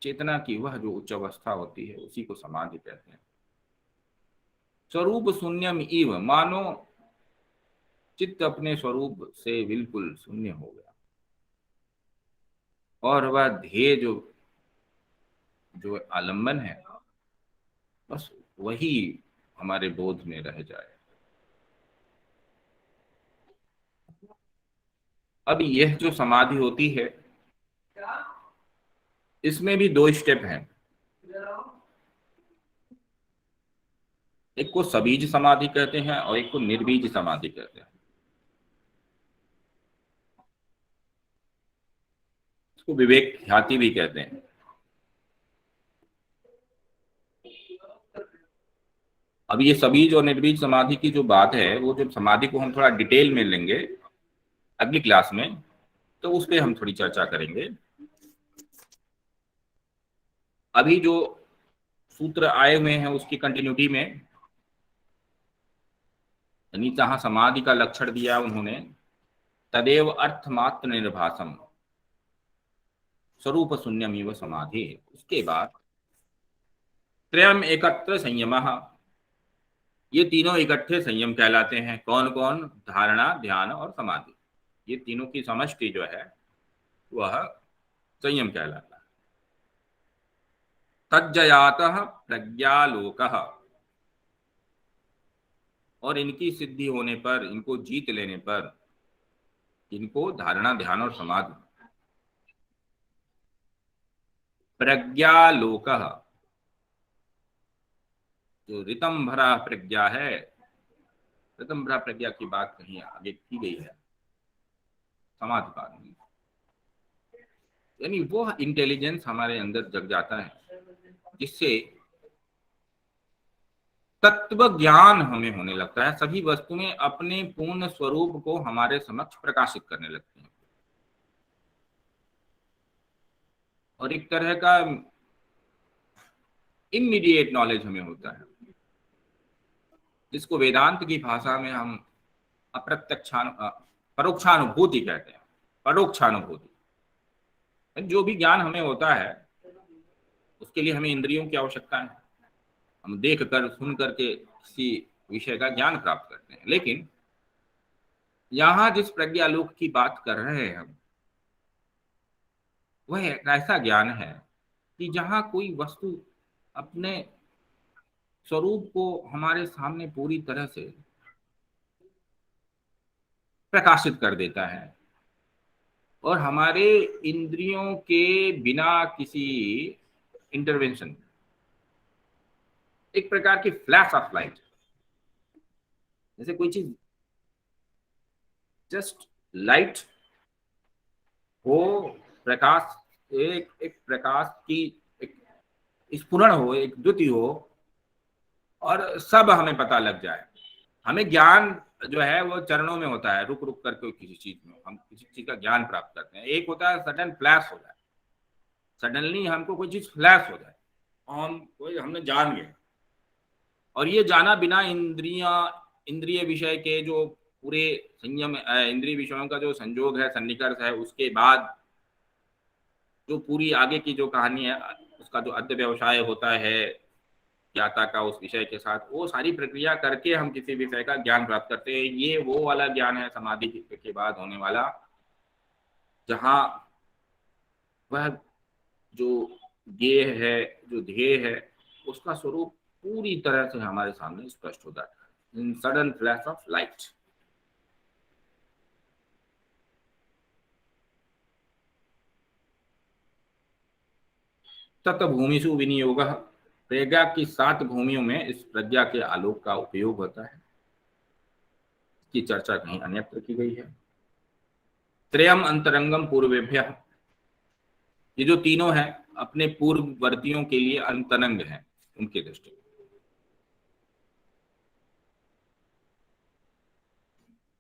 चेतना की वह जो उच्च अवस्था होती है, उसी को समाधि कहते हैं। स्वरूप शून्यम इव, मानो चित्त अपने स्वरूप से बिल्कुल शून्य हो गया और वह ध्येय जो जो आलंबन है, बस वही हमारे बोध में रह जाए। अब यह जो समाधि होती है, इसमें भी दो स्टेप हैं। एक को सबीज समाधि कहते हैं और एक को निर्बीज समाधि कहते हैं। इसको विवेक ख्याति भी कहते हैं। अब ये सबीज और निर्बीज समाधि की जो बात है, वो जब समाधि को हम थोड़ा डिटेल में लेंगे अगली क्लास में, तो उस पर हम थोड़ी चर्चा करेंगे। अभी जो सूत्र आए हुए हैं उसकी कंटिन्यूटी में, यानी जहां समाधि का लक्षण दिया उन्होंने, तदेव अर्थमात्र निर्भासम स्वरूप शून्यमिव समाधि, उसके बाद त्रयम एकत्र संयम, ये तीनों इकट्ठे संयम कहलाते हैं। कौन कौन? धारणा, ध्यान और समाधि। ये तीनों की समष्टि जो है वह संयम कहलाता है। तज्जयातः प्रज्ञालोकः, और इनकी सिद्धि होने पर, इनको जीत लेने पर, इनको धारणा, ध्यान और समाधि, प्रज्ञालोकः, जो ऋतंभरा प्रज्ञा है, ऋतंभरा प्रज्ञा की बात कहीं आगे की गई है समाधि पाद में, यानी वो इंटेलिजेंस हमारे अंदर जग जाता है जिससे तत्व ज्ञान हमें होने लगता है। सभी वस्तुएं अपने पूर्ण स्वरूप को हमारे समक्ष प्रकाशित करने लगती हैं और एक तरह का इमीडिएट नॉलेज हमें होता है, जिसको वेदांत की भाषा में हम परोक्षानुभूति कहते हैं। परोक्षानुभूति, जो भी ज्ञान हमें होता है उसके लिए हमें इंद्रियों की आवश्यकता है। हम देख कर, सुन करके किसी विषय का ज्ञान प्राप्त करते हैं, लेकिन यहां जिस प्रज्ञालोक की बात कर रहे हैं हम, वह एक ऐसा ज्ञान है कि जहां कोई वस्तु अपने स्वरूप को हमारे सामने पूरी तरह से प्रकाशित कर देता है और हमारे इंद्रियों के बिना किसी इंटरवेंशन, एक प्रकार की फ्लैश ऑफ लाइट, जैसे कोई चीज जस्ट लाइट हो, प्रकाश, एक प्रकाश की एक स्फुरण हो, एक द्युति हो और सब हमें पता लग जाए। हमें ज्ञान जो है वो चरणों में होता है, रुक रुक करके किसी चीज में हम किसी चीज का ज्ञान प्राप्त करते हैं। एक होता है सडन फ्लैश हो जाए, सडनली हमको कोई चीज फ्लैश हो जाए, हम कोई हमने जान लिया, और ये जाना बिना इंद्रिय विषय के जो पूरे संयम, इंद्रिय विषयों का जो संयोग है, सन्निकर्ष है, उसके बाद जो पूरी आगे की जो कहानी है, उसका जो अद्य व्यवसाय होता है ज्ञाता का उस विषय के साथ, वो सारी प्रक्रिया करके हम किसी विषय का ज्ञान प्राप्त करते हैं। ये वो वाला ज्ञान है समाधि के बाद होने वाला, जहाँ वह जो ज्ञेय है, जो ध्येय है, उसका स्वरूप पूरी तरह से हमारे सामने स्पष्ट हो जाता है, इन सडन फ्लैश ऑफ लाइट। तत् भूमिषु विनियोगः, प्रज्ञा की 7 भूमियों में इस प्रज्ञा के आलोक का उपयोग होता है। इसकी चर्चा कहीं अन्यत्र की गई है। त्रयम अंतरंगम पूर्वेभ्यः, ये जो तीनों हैं अपने पूर्ववर्तियों के लिए अंतरंग हैं, उनके दृष्टि।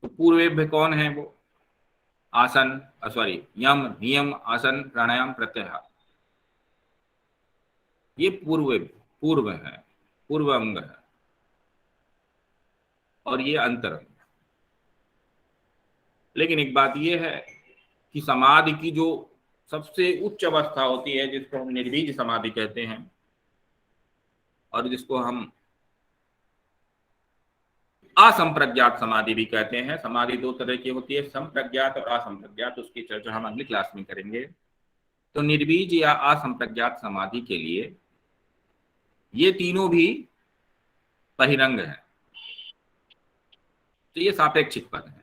तो पूर्वेभ्य कौन है वो? आसन, सॉरी, यम, नियम, आसन, प्राणायाम, प्रत्याहार, ये पूर्व है, पूर्व अंग है, और ये अंतरंग। लेकिन एक बात ये है कि समाधि की जो सबसे उच्च अवस्था होती है, जिसको हम निर्बीज समाधि कहते हैं, और जिसको हम असंप्रज्ञात समाधि भी कहते हैं। समाधि 2 तरह की होती है, संप्रज्ञात और असंप्रज्ञात, उसकी चर्चा हम अगली क्लास में करेंगे। तो निर्बीज या असंप्रज्ञात समाधि के लिए ये तीनों भी बहिरंग हैं, तो ये सापेक्षिक पद है।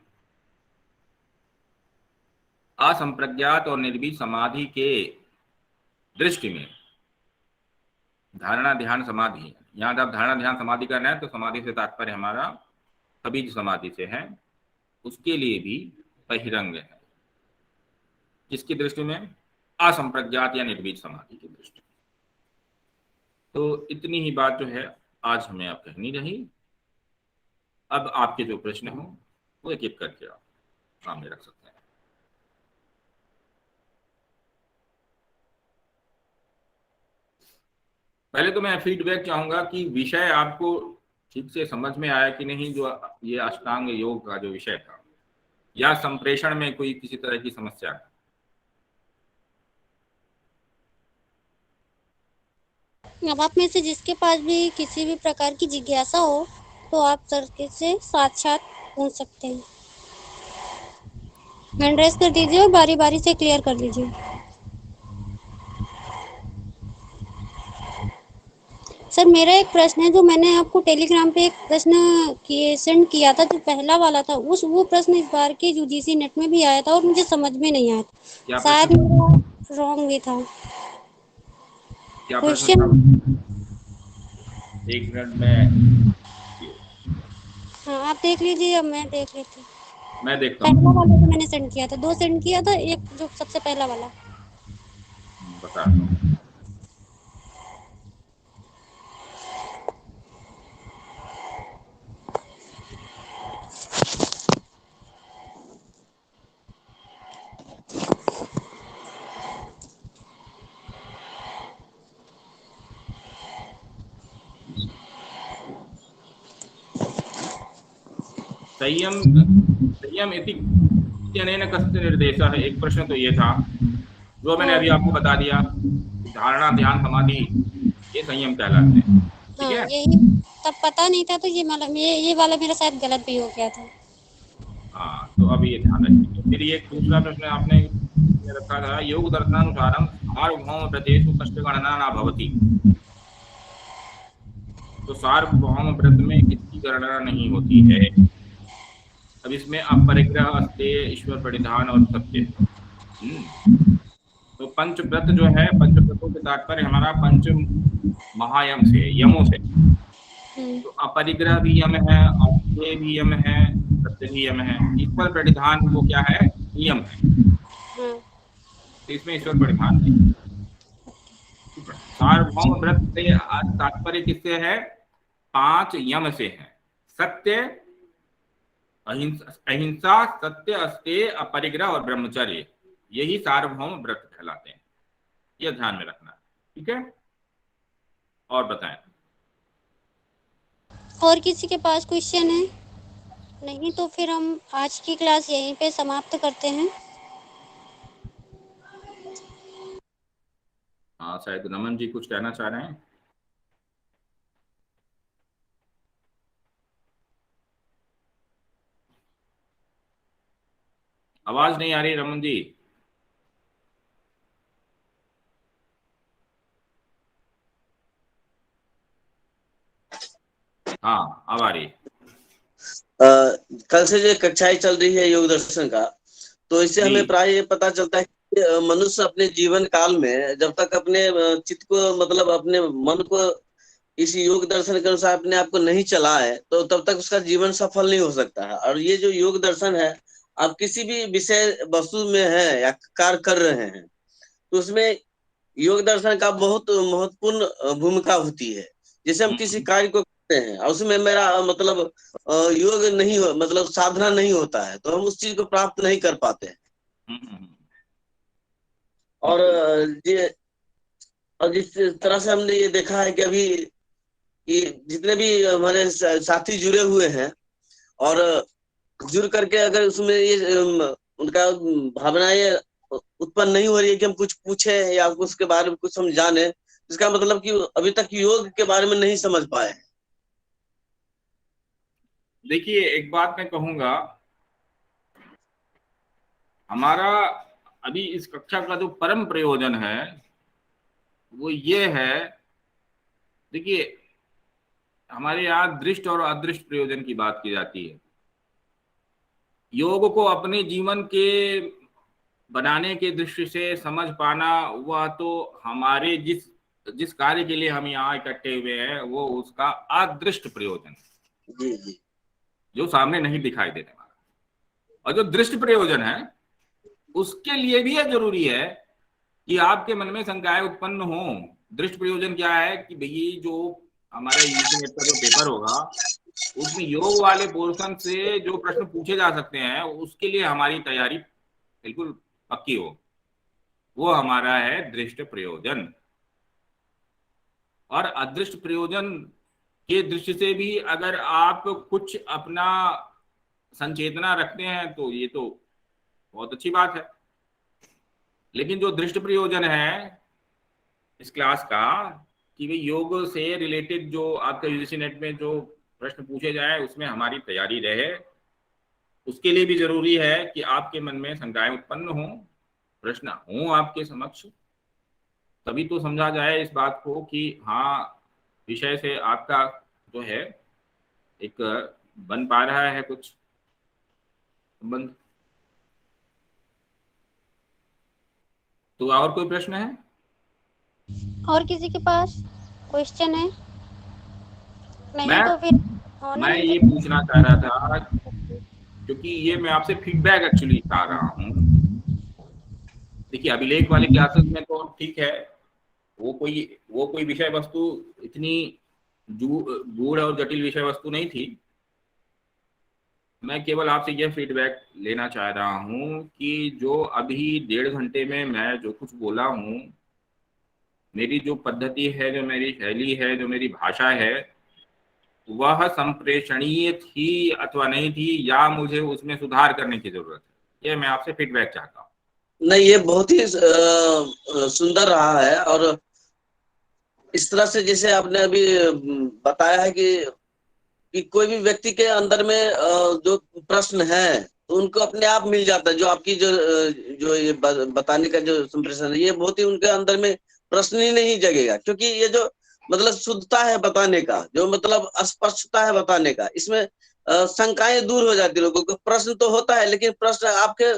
असंप्रज्ञात और निर्बीज समाधि के दृष्टि में धारणा ध्यान समाधि, यहां जब धारणा ध्यान समाधि करना है तो समाधि से तात्पर्य हमारा अबीज समाधि से है, उसके लिए भी बहिरंग है। किसकी दृष्टि में? असंप्रज्ञात या निर्बीज समाधि की दृष्टि। तो इतनी ही बात जो है आज हमें आप कहनी रही। अब आपके जो प्रश्न हो वो एक एक करके आप सामने रख सकते हैं। पहले तो मैं फीडबैक चाहूंगा कि विषय आपको ठीक से समझ में आया कि नहीं, जो ये अष्टांग योग का जो विषय था, या संप्रेषण में कोई किसी तरह की समस्या है? अब आप में से जिसके पास भी किसी भी प्रकार की जिज्ञासा हो तो आप सर के से साक्षात पूछ सकते हैं। हैंड रेस कर दीजिए और बारी बारी से क्लियर कर लीजिए। सर मेरा एक प्रश्न है, जो मैंने आपको टेलीग्राम पे एक प्रश्न सेंड किया था, जो पहला वाला था, वो प्रश्न इस बार के यूजीसी नेट में भी आया था और मुझे समझ में नहीं आया था, शायद मेरा रॉन्ग भी था। क्या प्रश्न था? एक मिनट में, हाँ आप देख लीजिए, अब मैं देख लेती हूँ। मैं देखता हूँ। पहला वाला जो मैंने सेंड किया था, 2 सेंड किया था, एक जो सबसे पहला वाला। बता दो। संयम इति अनेन कस्य निर्देशः, एक प्रश्न तो ये था जो मैंने अभी आपको बता दिया। धारणा ध्यान समाधि ये संयम कहलाते हैं, ठीक है? यही तब पता नहीं था, तो ये वाला मेरा शायद गलत भी हो गया था। हाँ, तो अब ये ध्यान रखिए। फिर ये दूसरा प्रश्न आपने रखा था, योग दर्शनानुसारम सार्वभौम व्रतेषु कष्ट गणना न भवति। तो सार्वभौम व्रत में किसकी गणना नहीं होती है? अब इसमें अपरिग्रह, अस्तेय, ईश्वर परिधान और सत्य। तो पंचव्रत जो है, पंचव्रतों के तात्पर्य हमारा पंच महायम से, यमों से। तो अपरिग्रह भी यम है, अस्तेय भी यम है, सत्य भी यम है। ईश्वर परिधान वो क्या है? नियम है। तो इसमें ईश्वर परिधान नहीं। सार्वभौम व्रत से तात्पर्य किससे है? 5 यम से है। सत्य, अहिंसा, सत्य, अस्तेय, अपरिग्रह और ब्रह्मचर्य, यही सार्वभौम व्रत कहलाते हैं। यह ध्यान में रखना, ठीक है? और बताएं। और किसी के पास क्वेश्चन है? नहीं तो फिर हम आज की क्लास यहीं पे समाप्त करते हैं। हाँ, शायद रमन जी कुछ कहना चाह रहे हैं। आवाज नहीं आ रही रमन जी। हाँ, अब आ रही। कल से जो कक्षाएं चल रही है योग दर्शन का, तो इससे हमें प्राय ये पता चलता है कि मनुष्य अपने जीवन काल में जब तक अपने चित्त को, मतलब अपने मन को इस योग दर्शन के अनुसार अपने आप को नहीं चलाए, तो तब तक उसका जीवन सफल नहीं हो सकता है। और ये जो योग दर्शन है, आप किसी भी विषय वस्तु में है या कार्य कर रहे हैं, तो उसमें योग दर्शन का बहुत महत्वपूर्ण भूमिका होती है। जैसे हम किसी कार्य को करते हैं और उसमें मेरा मतलब योग नहीं हो, मतलब साधना नहीं होता है, तो हम उस चीज को प्राप्त नहीं कर पाते हैं। और ये, और जिस तरह से हमने ये देखा है कि अभी ये जितने भी हमारे साथी जुड़े हुए हैं, और जुड़ करके अगर उसमें ये उनका भावनाएं उत्पन्न नहीं हो रही है कि हम कुछ पूछे या उसके बारे में कुछ हम जाने, इसका मतलब कि अभी तक योग के बारे में नहीं समझ पाए। देखिए, एक बात मैं कहूंगा, हमारा अभी इस कक्षा का जो परम प्रयोजन है वो ये है, देखिए हमारे यहाँ दृष्ट और अदृष्ट प्रयोजन की बात की जाती है। योग को अपने जीवन के बनाने के दृष्टि से समझ पाना, वह तो हमारे जिस जिस कार्य के लिए हम यहाँ इकट्ठे हुए हैं वो उसका अदृष्ट प्रयोजन है, जी जी, जो सामने नहीं दिखाई देने वाला। और जो दृष्ट प्रयोजन है उसके लिए भी यह जरूरी है कि आपके मन में शंकाएं उत्पन्न हो। दृष्ट प्रयोजन क्या है कि भई जो हमारा यूपी नेट का जो पेपर होगा उसमें योग वाले पोर्शन से जो प्रश्न पूछे जा सकते हैं उसके लिए हमारी तैयारी बिल्कुल पक्की हो, वो हमारा है दृष्ट प्रयोजन। और अदृष्ट प्रयोजन के दृष्टि से भी अगर आप कुछ अपना संचेतना रखते हैं तो ये तो बहुत अच्छी बात है। लेकिन जो दृष्ट प्रयोजन है इस क्लास का कि भाई योग से रिलेटेड जो आपका यूजीसी नेट में जो प्रश्न पूछे जाए उसमें हमारी तैयारी रहे, उसके लिए भी जरूरी है कि आपके मन में शंकाएं उत्पन्न हो, प्रश्न हो आपके समक्ष, तभी तो समझा जाए इस बात को कि हाँ विषय से आपका जो है एक बन पा रहा है कुछ संबंध। तो और कोई प्रश्न है? और किसी के पास क्वेश्चन है? नहीं तो फिर मैं ये पूछना चाह रहा था, क्योंकि ये मैं आपसे फीडबैक एक्चुअली चाह रहा हूँ। देखिए अभिलेख वाले क्लासेस में तो ठीक है, वो कोई विषय वस्तु इतनी गूढ़ और जटिल विषय वस्तु नहीं थी। मैं केवल आपसे यह फीडबैक लेना चाह रहा हूँ कि जो अभी 1.5 घंटे में मैं जो कुछ बोला हूँ, मेरी जो पद्धति है, जो मेरी शैली है, जो मेरी भाषा है, वह संप्रेषणीय थी अथवा नहीं थी, या मुझे उसमें सुधार करने की जरूरत है, ये मैं आपसे फीडबैक चाहता हूँ। नहीं, ये बहुत ही सुंदर रहा है। और इस तरह से जैसे आपने अभी बताया है कि कोई भी व्यक्ति के अंदर में जो प्रश्न है तो उनको अपने आप मिल जाता है। जो आपकी जो ये बताने का जो संप्रेषण है, ये बहुत ही उनके अंदर में प्रश्न ही नहीं जगेगा, क्योंकि ये जो मतलब शुद्धता है बताने का, जो मतलब स्पष्टता है बताने का, इसमें शंकाएं दूर हो जाती है। लोगों को प्रश्न तो होता है, लेकिन प्रश्न आपके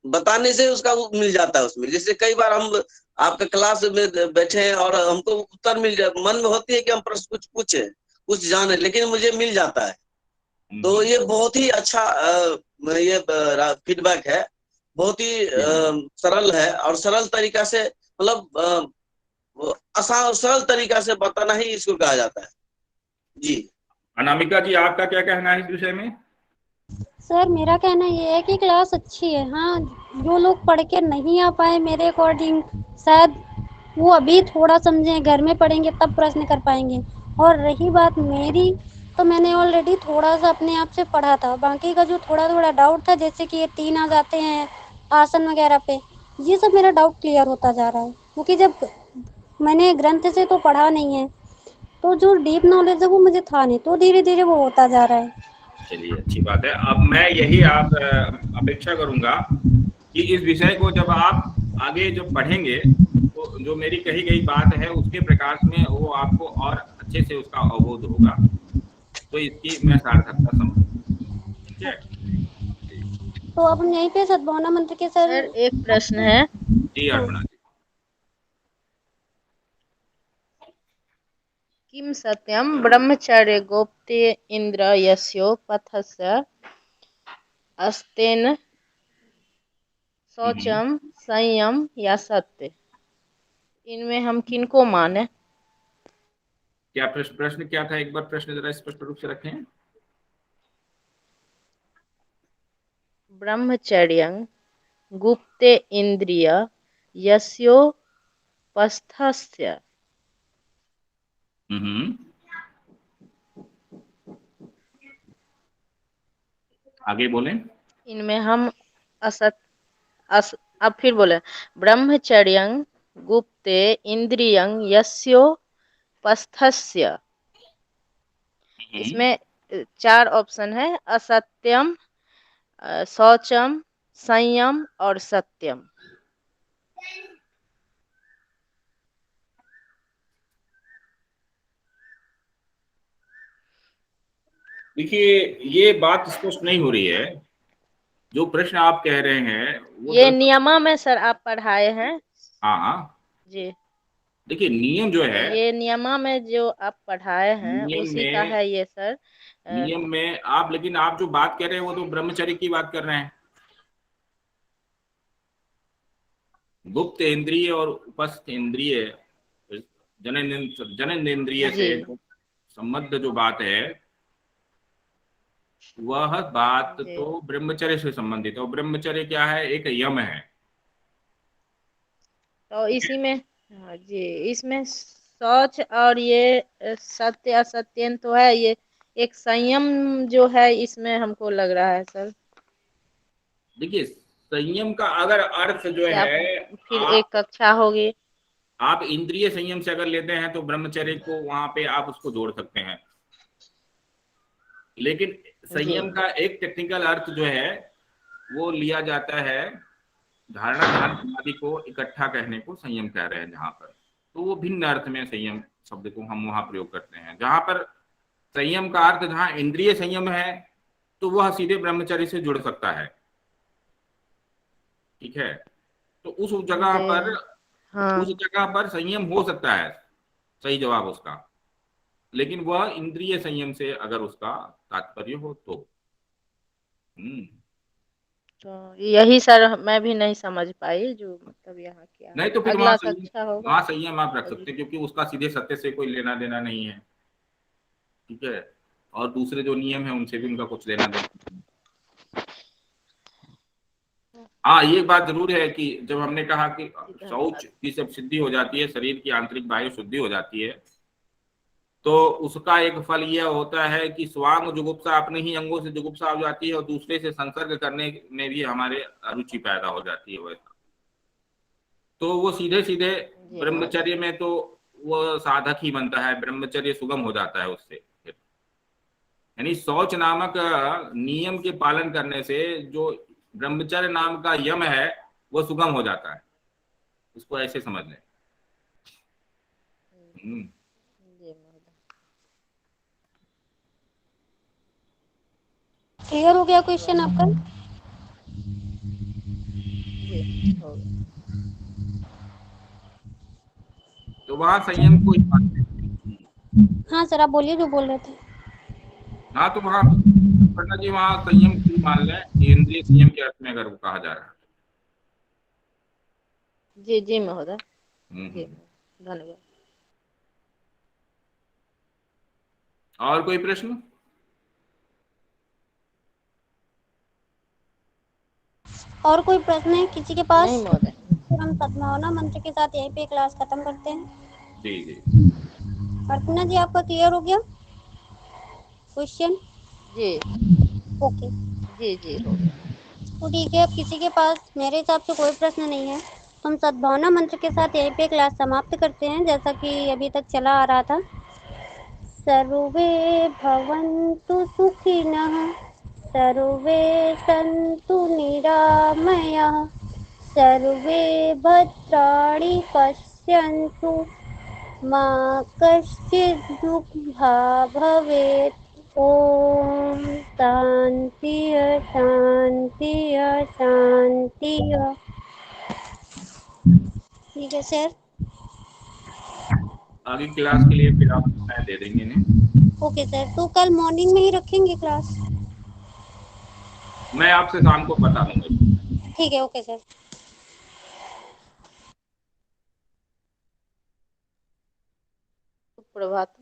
बताने से उसका मिल जाता है उसमें। जैसे कई बार हम आपके क्लास में बैठे हैं और हमको उत्तर मिल जाए, मन में होती है कि हम प्रश्न कुछ पूछे, कुछ जाने, लेकिन मुझे मिल जाता है। तो ये बहुत ही अच्छा ये फीडबैक है, बहुत ही सरल है, और सरल तरीका से मतलब आसान सरल तरीका से बताना ही इसको कहा जाता है। जी अनामिका जी, आपका क्या कहना है इस विषय में? सर मेरा कहना ये है कि क्लास अच्छी है। हाँ, जो लोग पढ़ के नहीं आ पाए मेरे अकॉर्डिंग, शायद वो अभी थोड़ा समझें, घर में पढ़ेंगे तब प्रश्न कर पाएंगे। और रही बात मेरी, तो मैंने ऑलरेडी थोड़ा सा अपने आप से पढ़ा था, बाकी का जो थोड़ा थोड़ा डाउट था, जैसे कि ये 3 आ जाते हैं आसन वगैरह पे, ये सब मेरा डाउट क्लियर होता जा रहा है, क्योंकि जब मैंने ग्रंथ से तो पढ़ा नहीं है, तो जो डीप नॉलेज है वो मुझे था नहीं, तो धीरे धीरे वो होता जा रहा है। चलिए, अच्छी बात है। अब मैं यही आप अपेक्षा करूंगा कि इस विषय को जब आप आगे जब पढ़ेंगे, तो जो मेरी कही गई बात है उसके प्रकाश में वो आपको और अच्छे से उसका अवबोध होगा, तो इसकी मैं सार्थकता समझूंगा। ठीक है, तो अब हम यहीं पे सद्भावना मंत्र के सर एक प्रश्न है। जी अर्पणा जी। किम सत्यम ब्रह्मचर्य गोप्ते इंद्र यस्यो पथस्य अस्तेन शौचम संयम या सत्य, इनमें हम किनको माने? क्या प्रश्न क्या था, एक बार प्रश्न जरा स्पष्ट रूप से रखें। ब्रह्मचर्य गुप्ते इंद्रिय यस्यो पस्थस्य। आगे बोलें। इनमें हम अब फिर बोले, ब्रह्मचर्य गुप्ते इंद्रियं यस्यो पस्थस्य। इसमें 4 ऑप्शन है, असत्यम, शौचम, संयम और सत्यम। देखिए, ये बात स्पष्ट नहीं हो रही है। जो प्रश्न आप कह रहे हैं वो ये नियमा में सर आप पढ़ाए हैं। हाँ हाँ जी, देखिए, नियम जो है, ये नियमा में जो आप पढ़ाए हैं उसी का है ये सर। नियम में आप, लेकिन आप जो बात कर रहे हैं वो तो ब्रह्मचर्य की बात कर रहे हैं। गुप्त इंद्रिय और उपस्थ इंद्रिय, जननेन्द्रिय से संबद्ध जो बात है, वह बात तो ब्रह्मचर्य से संबंधित है। और ब्रह्मचर्य क्या है? एक यम है। तो इसी में जी, इसमें शौच और ये सत्य असत्य तो है, ये एक संयम जो है इसमें हमको लग रहा है सर। देखिए, संयम का अगर अर्थ जो है, फिर एक कक्षा होगी। आप इंद्रिय संयम से अगर लेते हैं तो ब्रह्मचर्य को वहां पे आप उसको जोड़ सकते हैं, लेकिन संयम का एक टेक्निकल अर्थ जो है वो लिया जाता है, धारणा ध्यान समाधि को इकट्ठा कहने को संयम कह रहे हैं जहां पर, तो वो भिन्न अर्थ में संयम शब्द को हम वहां प्रयोग करते हैं। जहां पर संयम का अर्थ, जहां इंद्रिय संयम है, तो वह सीधे ब्रह्मचर्य से जुड़ सकता है। ठीक है, तो उस जगह पर उस जगह पर संयम हो सकता है, सही जवाब उसका, लेकिन वह इंद्रिय संयम से अगर उसका तात्पर्य हो तो। तो यही सर मैं भी नहीं समझ पाई, जो मतलब यहाँ क्या नहीं तो फिर अगला कक्षा होगा वहां संयम आप रख सकते हैं, क्योंकि उसका सीधे सत्य से कोई लेना देना नहीं है। ठीक है, और दूसरे जो नियम है उनसे भी उनका कुछ लेना देना। हाँ, ये बात जरूर है कि जब हमने कहा कि शौच की जब सिद्धि हो जाती है, शरीर की आंतरिक बाह्य शुद्धि हो जाती है, तो उसका एक फल यह होता है कि स्वांग जुगुप्सा, अपने ही अंगों से जुगुप्सा हो जाती है और दूसरे से संसर्ग करने में भी हमारे रुचि पैदा हो जाती है। वैसा तो वो सीधे सीधे ब्रह्मचर्य में तो वो साधक ही बनता है, ब्रह्मचर्य सुगम हो जाता है उससे। यानी शौच नामक नियम के पालन करने से जो ब्रह्मचर्य नाम का यम है वो सुगम हो जाता है, उसको ऐसे समझ लें। क्लियर हो गया क्वेश्चन आपका? तो वहां संयम को हाँ सर, आप बोलिए जो बोल रहे थे। हाँ, तो वहां पटना जी, वहां संयम को मान लें, इंद्रिय संयम के अर्थ में अगर वो कहा जा रहा है। जी जी महोदय, धन्यवाद। और कोई प्रश्न? और कोई प्रश्न है किसी के पास? नहीं महोदय। हम सद्भावना मंत्र के साथ यहीं पे क्लास खत्म करते हैं। जी जी। अर्चना जी आपका क्लियर हो गया क्वेश्चन? जी ओके, जी जी हो गया। तो ठीक है, अब किसी के पास मेरे हिसाब से कोई प्रश्न नहीं है, तो हम सद्भावना मंत्र के साथ यहीं पे क्लास समाप्त करते हैं, जैसा कि अभी तक चला आ रहा था। सर्वे भवन्तु सुखिनः, सर्वे सन्तु निरामयाः, सर्वे भद्राणि पश्यन्तु, मा कश्चित् दुःखभाग् भवेत्। ओम शांति शांति शांति। ठीक है सर। आगे क्लास के लिए फिर आप समय दे देंगे इन्हें। ओके सर, तो कल मॉर्निंग में ही रखेंगे क्लास? मैं आपसे शाम को बता दूंगा। ठीक है, ओके सर। सुप्रभात।